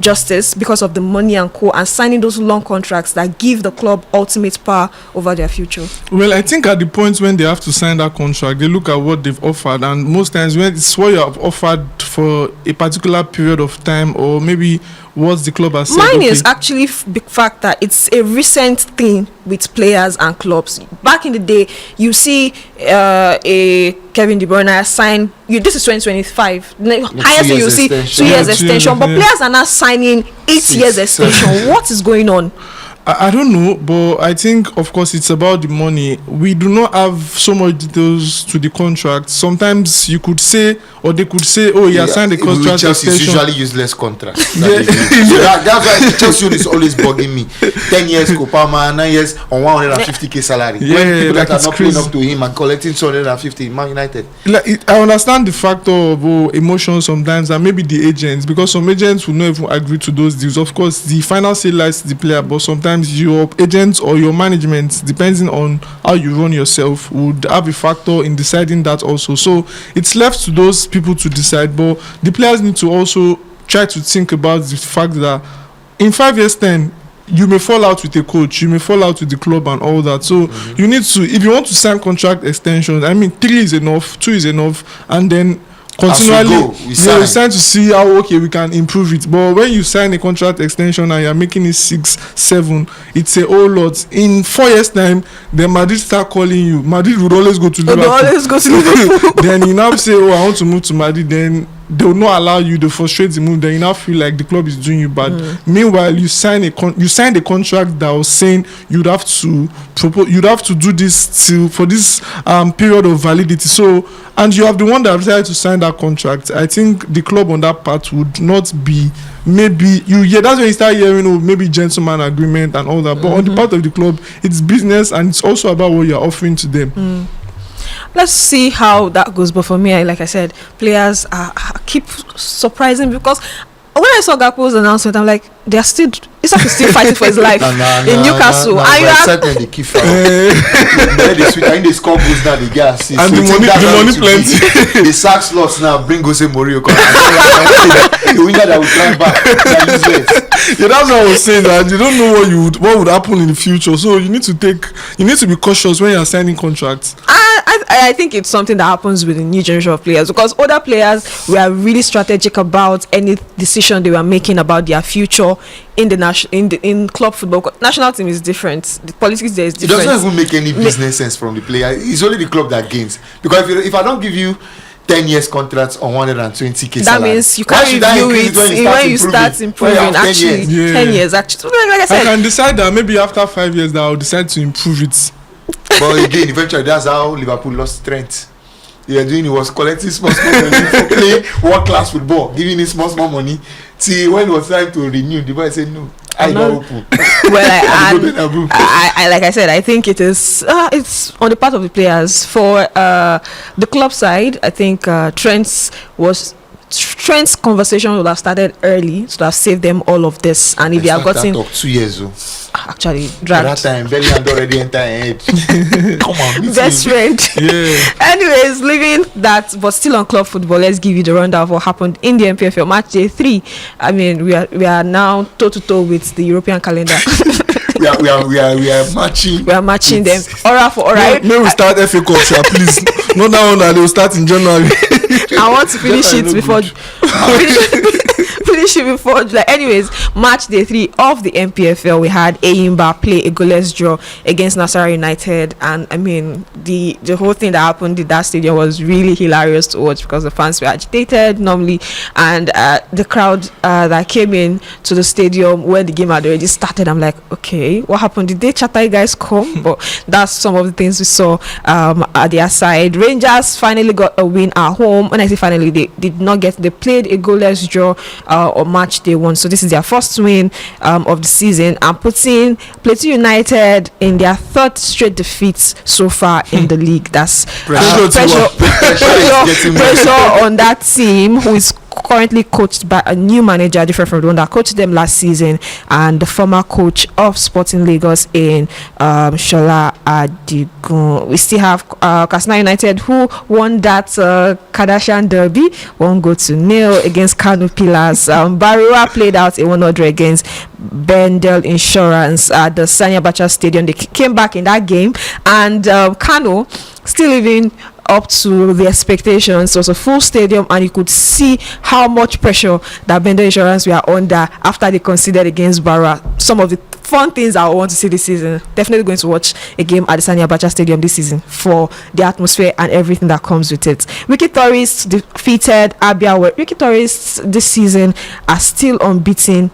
justice because of the money and and signing those long contracts that give the club ultimate power over their future? Well, I think at the point when they have to sign that contract, they look at what they've offered, and most times when it's what you have offered for a particular period of time, or maybe what the club has said. Mine is actually big fact that it's a recent thing with players and clubs. Back in the day, you see a Kevin De Bruyne sign. This is 2025. Highest you see 2 years extension, but players are now signing 8 years extension. What is going on? I don't know, but I think, of course, it's about the money. We do not have so much details to the contract. Sometimes you could say, or they could say, oh, he has signed a contract Chelsea extension. usually useless contracts. Yeah. So that's why Chelsea is always bugging me. 10 years Kopama, 9 years on 150k salary. Yeah, when people like that are it's not crazy. paying up to him and collecting 250 Man United. Like, I understand the factor of emotions sometimes, and maybe the agents, because some agents will not even agree to those deals. Of course, the final say lies to the player, but sometimes your agents or your management, depending on how you run yourself, would have a factor in deciding that also. So it's left to those people to decide, but the players need to also try to think about the fact that in 5 years' time, you may fall out with a coach, you may fall out with the club and all that. So you need to, if you want to sign contract extensions, I mean, 3 is enough, 2 is enough, and then continually we sign to see how okay we can improve it. But when you sign a contract extension and you're making it 6, 7, it's a whole lot. In 4 years' time, then Madrid start calling you. Madrid would always go to Liverpool. Always go to Liverpool. Then you now say, oh, I want to move to Madrid. Then they will not allow you. They frustrate the move. Then you now feel like the club is doing you bad. Meanwhile, you signed a contract that was saying you'd have to do this till for this period of validity. So, and you have the one that decided to sign that contract. I think the club on that part would not be, maybe that's when you start hearing, oh, maybe gentleman agreement and all that. But on the part of the club, it's business, and it's also about what you're offering to them. Let's see how that goes. But for me, like I said, players keep surprising, because when I saw Gakpo's announcement, I'm like, they're still, Isak is still fighting for his life in Newcastle. And you are the key for I think they score goals now, the gas. And the money plenty. The sack slots now bring Jose Mourinho. The winger that will try back. Yeah, that's what I was saying, that you don't know what would happen in the future. So you need to be cautious when you're signing contracts. I think it's something that happens with the new generation of players, because other players were really strategic about any decision they were making about their future in the in club football. National team is different. The politics there is different. It doesn't even make any business sense from the player. It's only the club that gains. Because if I don't give you 10 years contracts on 120k that salary, means you can't review it when you start improving. Actually, 10 years. Actually, like I said, I can decide that maybe after 5 years that I'll decide to improve it. But again, eventually that's how Liverpool lost strength. He was collecting small money for playing world class football, giving him small money. See, when it was time to renew, the boy said no. Well, I like I said, I think it's on the part of the players. For the club side, I think Trent's conversation would have started early to have saved them all of this. And if you have gotten 2 years actually dragged at that time, Bellingham already entered head. Come on, best friend. Yeah. Anyways, leaving that, but still on club football, let's give you the rundown of what happened in the MPFL match day 3. I mean, we are now toe to toe with the European calendar. we are matching. We are matching them. Aura for aura. May we start FA Cup, please. Not that one that they will start in January. I want to finish it before finish it before July. Anyways, match day 3 of the MPFL, we had Eyimba play a goalless draw against Nasarawa United, and I mean the whole thing that happened in that stadium was really hilarious to watch, because the fans were agitated normally, and the crowd that came in to the stadium when the game had already started. I'm like, okay, what happened? Did they Chatai guys come? But that's some of the things we saw at their side. Rangers finally got a win at home. When I say finally, they did not get. They played a goalless draw on match day 1, so this is their first win of the season, and putting Plateau United in their 3rd straight defeats so far in the league. That's pressure on that team, who is currently coached by a new manager, different from the one that coached them last season, and the former coach of Sporting Lagos in Shola Adigun. We still have Katsina United, who won that Kardashian derby 1-0 against Kano Pillars. Barua played out a 1-0 against Bendel Insurance at the Sanya Abacha Stadium. They came back in that game, and Kano still living up to the expectations. It was a full stadium, and you could see how much pressure that Bender Insurance were under after they conceded against Barra. Some of the fun things I want to see this season. Definitely going to watch a game at the Sani Abacha Stadium this season for the atmosphere and everything that comes with it. Wiki Tourists defeated Abia. Wiki Tourists this season are still unbeaten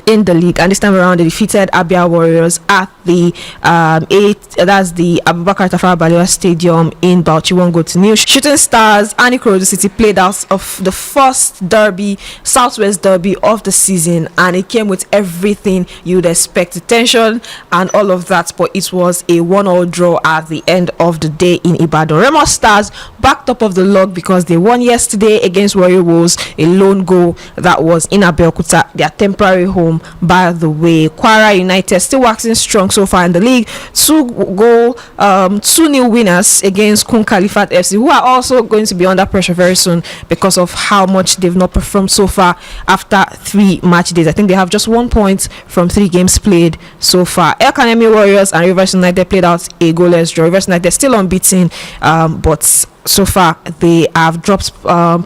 in the league, and this time around they defeated Abia Warriors at the that's the Abubakar Tafawa Balewa Stadium in Bauchi, 1-0. Shooting Stars and Ikorodu City played out of the first derby, Southwest derby of the season, and it came with everything you'd expect, the tension and all of that, but it was a 1-1 draw at the end of the day in Ibadan. Remo Stars back top of the log because they won yesterday against Warrior Wolves, a lone goal that was in Abeokuta, their temporary home, by the way. Kwara United still waxing strong so far in the league, 2-0 winners against Kun Khalifat FC, who are also going to be under pressure very soon because of how much they've not performed so far after 3 match days. I think they have just 1 point from 3 games played so far. El Kanemi Warriors and Rivers United played out a goalless draw. Rivers United still unbeaten, but so far they have dropped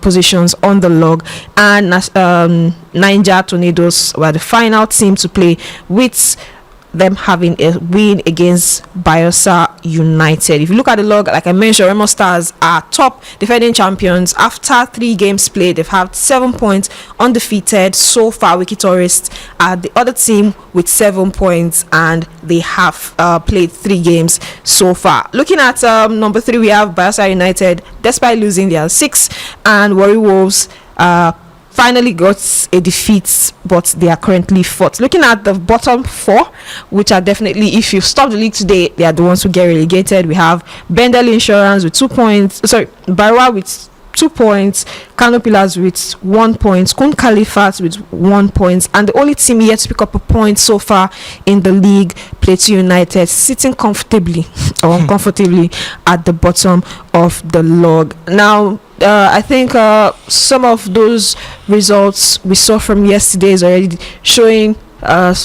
positions on the log, and Niger Tornadoes were the final team to play, with them having a win against Bayelsa United. If you look at the log, like I mentioned, Remo Stars are top defending champions. After 3 games played, they've had 7 points, undefeated so far. Wiki Tourists are the other team with 7 points, and they have played 3 games so far. Looking at number 3, we have Bayelsa United. Despite losing, they are 6, and Warri Wolves finally got a defeat, but they are currently 4th. Looking at the bottom 4, which are definitely, if you stop the league today, they are the ones who get relegated. We have Bendel Insurance with 2 points, Barwa with 2 points, Kano Pillars with 1 point, Kun Khalifat with 1 point, and the only team yet to pick up a point so far in the league, Plateau United, sitting comfortably or uncomfortably at the bottom of the log. Now, I think some of those results we saw from yesterday is already showing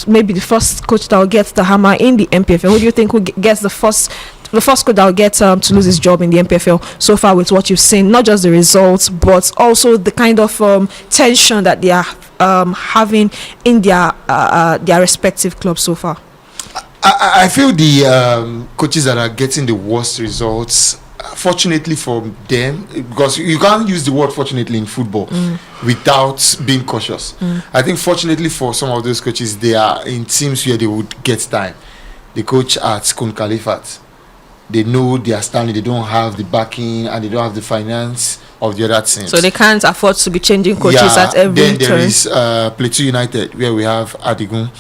maybe the first coach that will get the hammer in the MPFL. Who do you think who gets the first coach that will get to lose his job in the MPFL so far, with what you've seen, not just the results, but also the kind of tension that they are having in their respective clubs so far? I feel the coaches that are getting the worst results, fortunately for them, because you can't use the word fortunately in football without being cautious. I think fortunately for some of those coaches, they are in teams where they would get time. The coach at Kun Khalifat, they know they are standing, they don't have the backing and they don't have the finance of the other teams, so they can't afford to be changing coaches at every then there turn. is Plateau United, where we have Adigun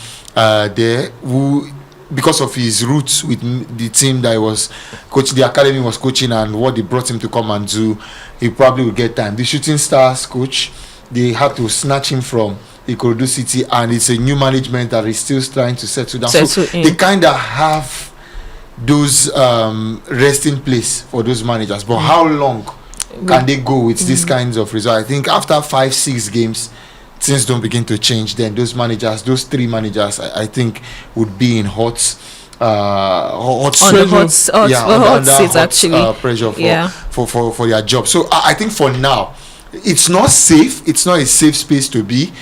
there, who, because of his roots with the team that he was coaching, the academy was coaching, and what they brought him to come and do, he probably will get time. The Shooting Stars coach, they had to snatch him from Ikorodu City, and it's a new management that is still trying to settle down. So they kind of have those resting place for those managers, but how long can they go with these kinds of results? I think after 5-6 games, things don't begin to change. Then those 3 managers, I think, would be in hot seats actually, pressure for their job. So I think for now, it's not safe. It's not a safe space to be,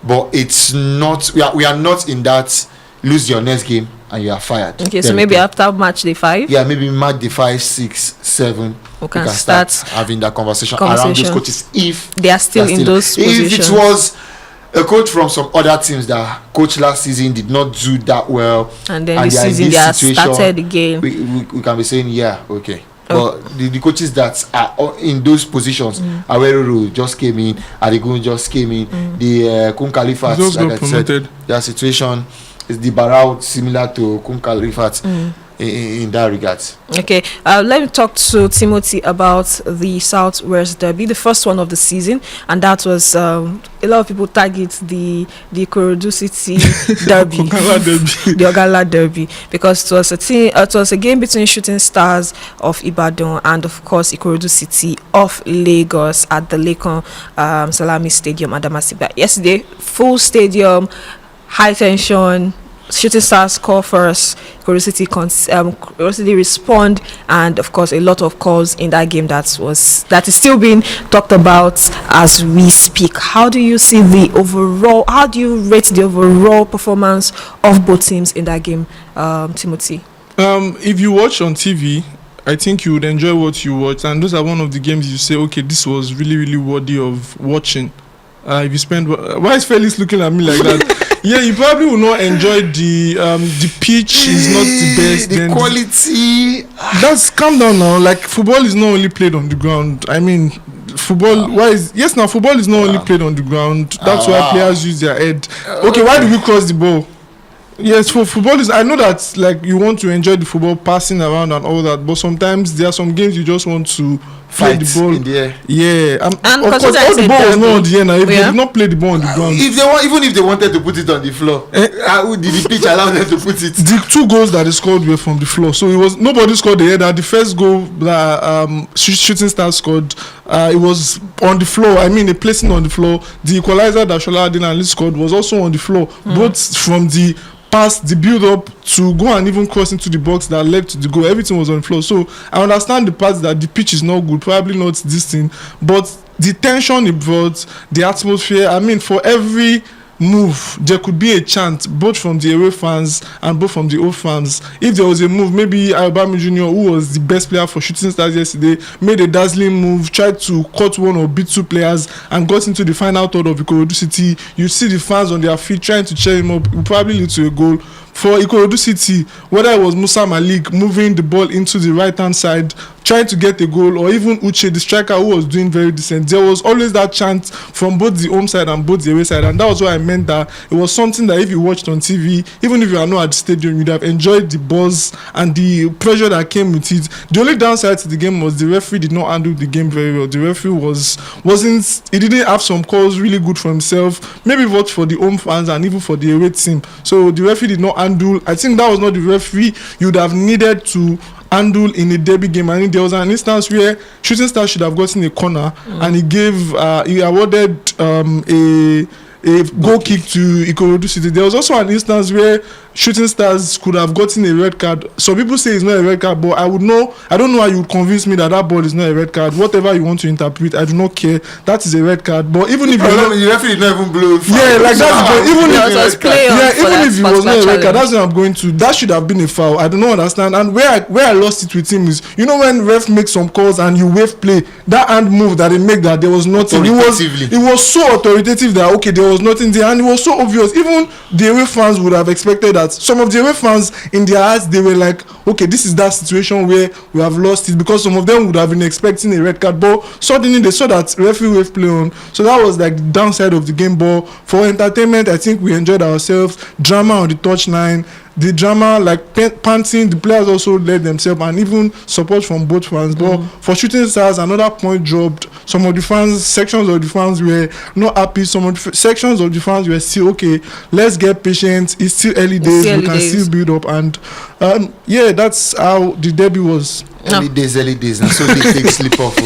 but it's not. We are not in that lose your next game and you are fired. Okay, so maybe after match day 5. Yeah, maybe match day 5, 6, 7. We can start having that conversation around those coaches if they are still in those positions. If it was a coach from some other teams that coached last season did not do that well, and then this season they have started again, we can be saying okay. But the coaches that are in those positions, Aweruru just came in, Adigun just came in, the Kun Khalifat, like I said, their situation is the Barao similar to Kun Khalifat in that regard. Okay, let me talk to Timothy about the Southwest Derby, the first one of the season, and that was a lot of people target the Ikorodu City Derby, the Ogala Derby, because it was a game between Shooting Stars of Ibadan and of course Ikorodu City of Lagos at the Lekon Salami Stadium, Adamasiba. Yesterday, full stadium, high tension. Shooting Stars score first, Curiosity respond, and of course a lot of calls in that game that is still being talked about as we speak. How do you see the overall? How do you rate the overall performance of both teams in that game, Timothy? If you watch on TV, I think you would enjoy what you watch, and those are one of the games you say, okay, this was really, really worthy of watching. If you spend, why is Felix looking at me like that? Yeah, you probably will not enjoy the pitch is not the best. The then quality. That's calm down now. Like football is not only played on the ground. I mean, football. Now football is not only played on the ground. That's why players use their head. Okay, why do we cross the ball? Yes, for football is. I know that like you want to enjoy the football passing around and all that, but sometimes there are some games you just want to play Fight the ball in the air. Yeah, And of course, all the ball was not on the air now. If they did not play the ball on the ground, If they even if they wanted to put it on the floor, did the pitch allow them to put it? the 2 goals that they scored were from the floor, so it was nobody scored the header. The first goal that Shooting Stars scored, it was on the floor. I mean, a placing on the floor. The equalizer that Shola Adenali scored was also on the floor, both from the pass, the build up to go and even cross into the box that led to the goal. Everything was on the floor. So I understand the part that the pitch is not good, probably not this thing, but the tension it brought, the atmosphere. I mean, for every move there could be a chant both from the away fans and both from the home fans. If there was a move, maybe Ayobami Junior, who was the best player for Shooting Stars yesterday, made a dazzling move, tried to cut one or beat 2 players and got into the final third of Ikorodu City. You see the fans on their feet trying to cheer him up. It will probably lead to a goal. For Ikorodu City, whether it was Musa Malik moving the ball into the right hand side trying to get a goal, or even Uche, the striker, who was doing very decent, there was always that chant from both the home side and both the away side, and that was what I meant, that it was something that if you watched on TV, even if you are not at the stadium, you'd have enjoyed the buzz and the pressure that came with it. The only downside to the game was the referee did not handle the game very well. The referee he didn't have some calls really good for himself, maybe vote for the home fans and even for the away team. So the referee did not handle. I think that was not the referee you'd have needed to handle in a derby game. I think there was an instance where Shooting Stars should have gotten a corner and he awarded a goal kick to Ikorodu City. There was also an instance where Shooting Stars could have gotten a red card. Some people say it's not a red card, but I don't know how you would convince me that ball is not a red card. Whatever you want to interpret, I do not care. That is a red card. But even if the referee did not even blow. Yeah, like that's even if it was not a red card, that's what I'm going to. That should have been a foul. I do not understand. And where I lost it with him is, you know, when ref makes some calls and you wave play, that hand move that they make, that there was nothing. It was so authoritative that okay, there was nothing there, and it was so obvious. Even the away fans would have expected that. Some of the away fans, in their hearts, they were like, okay, this is that situation where we have lost it, because some of them would have been expecting a red card, but suddenly they saw that referee wave play on. So that was like the downside of the game. But for entertainment, I think we enjoyed ourselves. Drama on the touchline, the drama, like panting, the players also led themselves, and even support from both fans. But for Shooting Stars, another point dropped. Some of the fans, sections of the fans were not happy. Some of the sections of the fans were still okay. Let's get patient. It's still early days. We can still build up, and yeah, that's how the debut was. Early days, and so they take sleep off.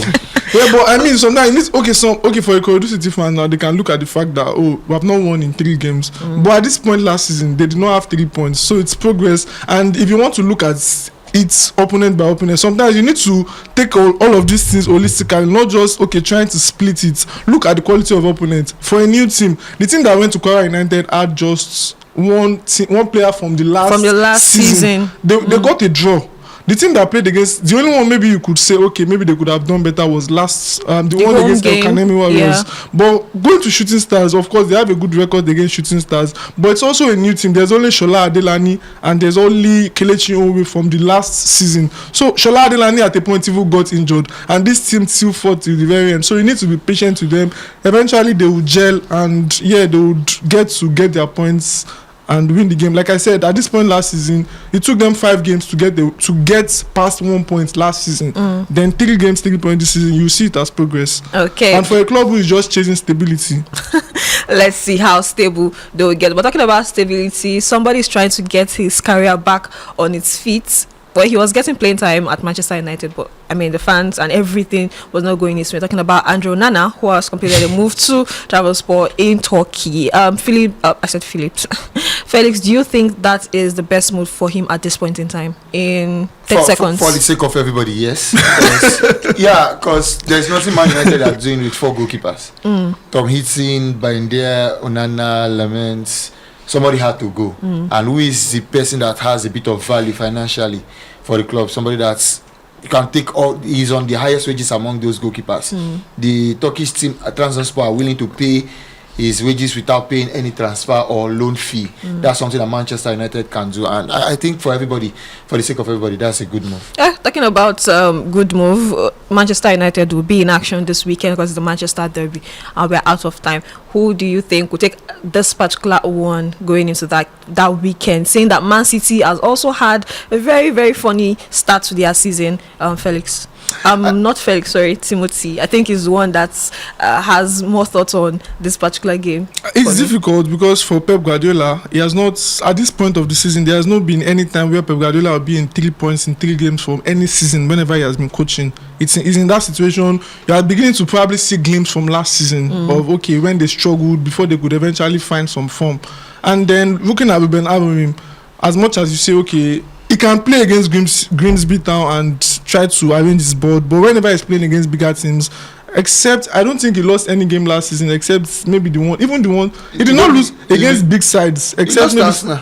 Yeah, but I mean, sometimes for Ikorodu City fans now, they can look at the fact that we have not won in 3 games. But at this point last season, they did not have 3 points, so it's progress. And if you want to look at its opponent by opponent, sometimes you need to take all of these things holistically, not just trying to split it. Look at the quality of opponent. For a new team, the team that went to Kwara United had just one player from the last season. They got a draw. The team that played against, the only one maybe you could say, okay, maybe they could have done better, was the one against El Kanemi Warriors. But going to Shooting Stars, of course, they have a good record against Shooting Stars, but it's also a new team. There's only Shola Adelani and there's only Kelechi Owe from the last season. So Shola Adelani at a point even got injured, and this team still fought till the very end. So you need to be patient with them. Eventually they will gel, and they would get their points and win the game. Like I said, at this point last season, it took them 5 games to get past 1 point last season. Then 3 games, 3 points this season. You see it as progress. Okay. And for a club who is just chasing stability, let's see how stable they will get. But talking about stability, somebody is trying to get his career back on its feet. Well, he was getting playing time at Manchester United, but I mean the fans and everything was not going his way. Talking about Andrew Nana, who has completed a move to Trabzonspor in Turkey. Felix, do you think that is the best move for him at this point in time? In 10 seconds. For the sake of everybody, yes. Because there's nothing Man United are doing with 4 goalkeepers. Tom Hitson, Baindia, Onana, Laments. Somebody had to go. And who is the person that has a bit of value financially for the club? Somebody that's You can take all. He's on the highest wages among those goalkeepers. The Turkish team, Trabzonspor, are willing to pay his wages without paying any transfer or loan fee. That's something that Manchester United can do, and I think for everybody, for the sake of everybody, that's a good move. Talking about good move, Manchester United will be in action this weekend because it's the Manchester Derby, and we're out of time. Who do you think will take this particular one going into that weekend? Saying that Man City has also had a very, very funny start to their season, Felix. Not Felix, sorry, Timothy. I think he's the one that has more thoughts on this particular game. It's difficult because for Pep Guardiola, he has not, at this point of the season, there has not been any time where Pep Guardiola will be in 3 points in 3 games from any season whenever he has been coaching. It's in that situation. You are beginning to probably see glimpses from last season of, okay, when they struggled before they could eventually find some form. And then looking at Ruben Amorim, as much as you say, okay, he can play against Grimsby Town and try to arrange his board, but whenever he's playing against bigger teams, except I don't think he lost any game last season except maybe the one he did not lose against big sides except maybe Arsenal.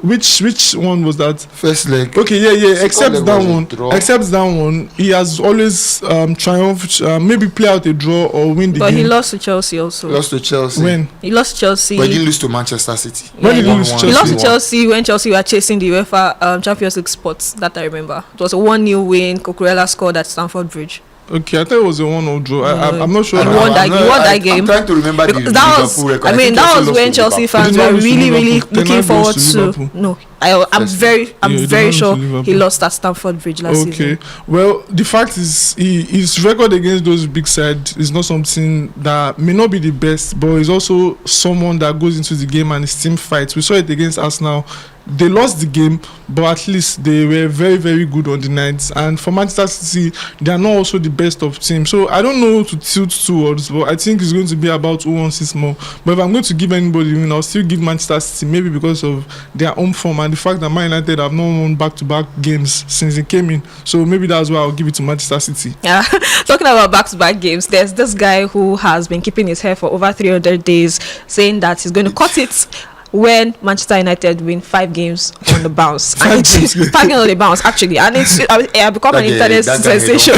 Which one was that? First leg. Okay, yeah. Except that one, he has always triumphed. Maybe play out a draw or win the But game. he lost to Chelsea also. Lost to Chelsea. When? He lost to Chelsea. But he didn't lose to Manchester City. When did he lose He lost to Chelsea? Chelsea when Chelsea were chasing the UEFA Champions League spots. That I remember. It was a 1-0 win. Cucurella scored at Stamford Bridge. Okay, I thought it was a 1-0 draw. I'm not sure. He won that game. I'm trying to remember the Because that was, Liverpool record. I mean, think that Chelsea was lost when to Chelsea Liverpool. fans They did not were lose to really, really Liverpool. They looking did not forward lose to to. Liverpool. No, I'm First very they did sure not lose to Liverpool. he lost at Stamford Bridge last season. Okay, well, the fact is, his record against those big sides is not something that may not be the best, but he's also someone that goes into the game and his team fights. We saw it against Arsenal. They lost the game, but at least they were very, very good on the night. And for Manchester City, they are not also the best of teams. So I don't know who to tilt towards, but I think it's going to be about who wants it more. But if I'm going to give anybody, I'll still give Manchester City, maybe because of their home form and the fact that Man United have not won back-to-back games since they came in. So maybe that's why I'll give it to Manchester City. Yeah, talking about back-to-back games, there's this guy who has been keeping his hair for over 300 days, saying that he's going to cut it when Manchester United win 5 games on the bounce. And it's 5 games on the bounce, actually. And it's become an internet sensation.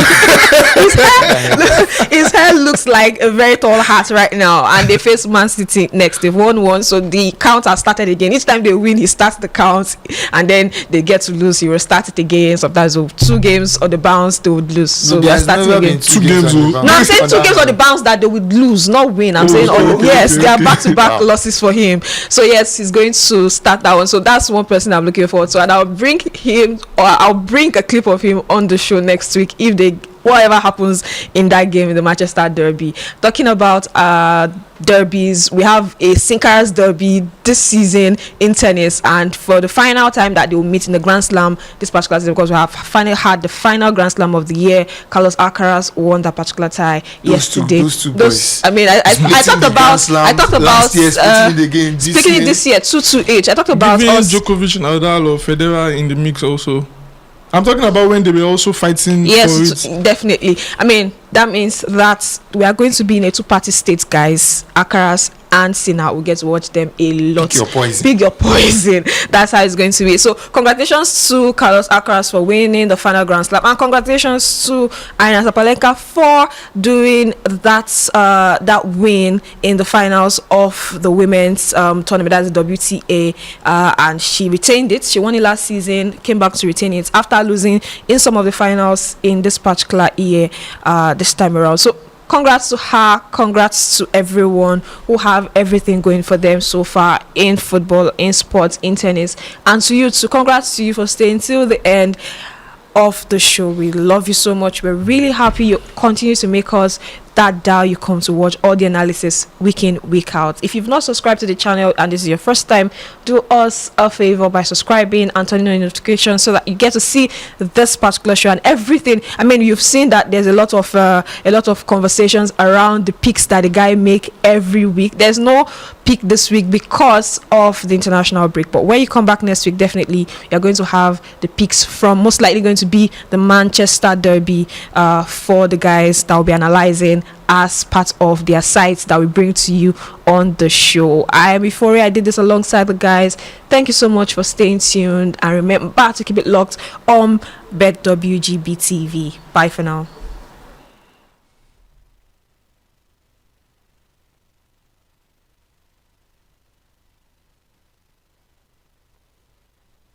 His hair looks like a very tall hat right now. And they face Man City next. They've won 1, so the count has started again. Each time they win, he starts the count. And then they get to lose, he will start it again. Sometimes 2 games on the bounce, they would lose. So they're starting again. 2 games. No, I'm saying 2 games on the bounce that they would lose, not win. I'm saying, they are back-to-back losses for him. So yes, he's going to start that one. So that's one person I'm looking forward to, and I'll bring a clip of him on the show next week if whatever happens in that game in the Manchester Derby. Talking about derbies, we have a Sinkers Derby this season in tennis, and for the final time that they will meet in the Grand Slam this particular season, because we have finally had the final Grand Slam of the year. Carlos Alcaraz won that particular tie yesterday. Those two boys. I mean, I talked about last year, splitting it again. speaking it this year 2-2 each. I talked about Giving us. Djokovic, Nadal or Federer in the mix also. I'm talking about when they were also fighting for it. Definitely. I mean, that means that we are going to be in a 2-party state, guys. Alcaraz and Sinner will get to watch them a lot. Pick your poison. That's how it's going to be. So congratulations to Carlos Alcaraz for winning the final Grand Slam, and congratulations to Aryna Sabalenka for doing that win in the finals of the women's tournament, that's the WTA, and she retained it. She won it last season, came back to retain it after losing in some of the finals in this particular year this time around. So congrats to her, congrats to everyone who have everything going for them so far in football, in sports, in tennis, and to you too. Congrats to you for staying till the end of the show. We love you so much. We're really happy you continue to make us that dial you come to watch all the analysis week in, week out. If you've not subscribed to the channel and this is your first time, do us a favor by subscribing and turning on notifications so that you get to see this particular show and everything. I mean, you've seen that there's a lot of conversations around the picks that the guy make every week. There's no pick this week because of the international break, but when you come back next week, definitely you're going to have the picks from most likely going to be the Manchester Derby for the guys that will be analyzing as part of their sites that we bring to you on the show. I am Euphoria. I did this alongside the guys. Thank you so much for staying tuned, and remember to keep it locked on Bet WGBTV. Bye for now.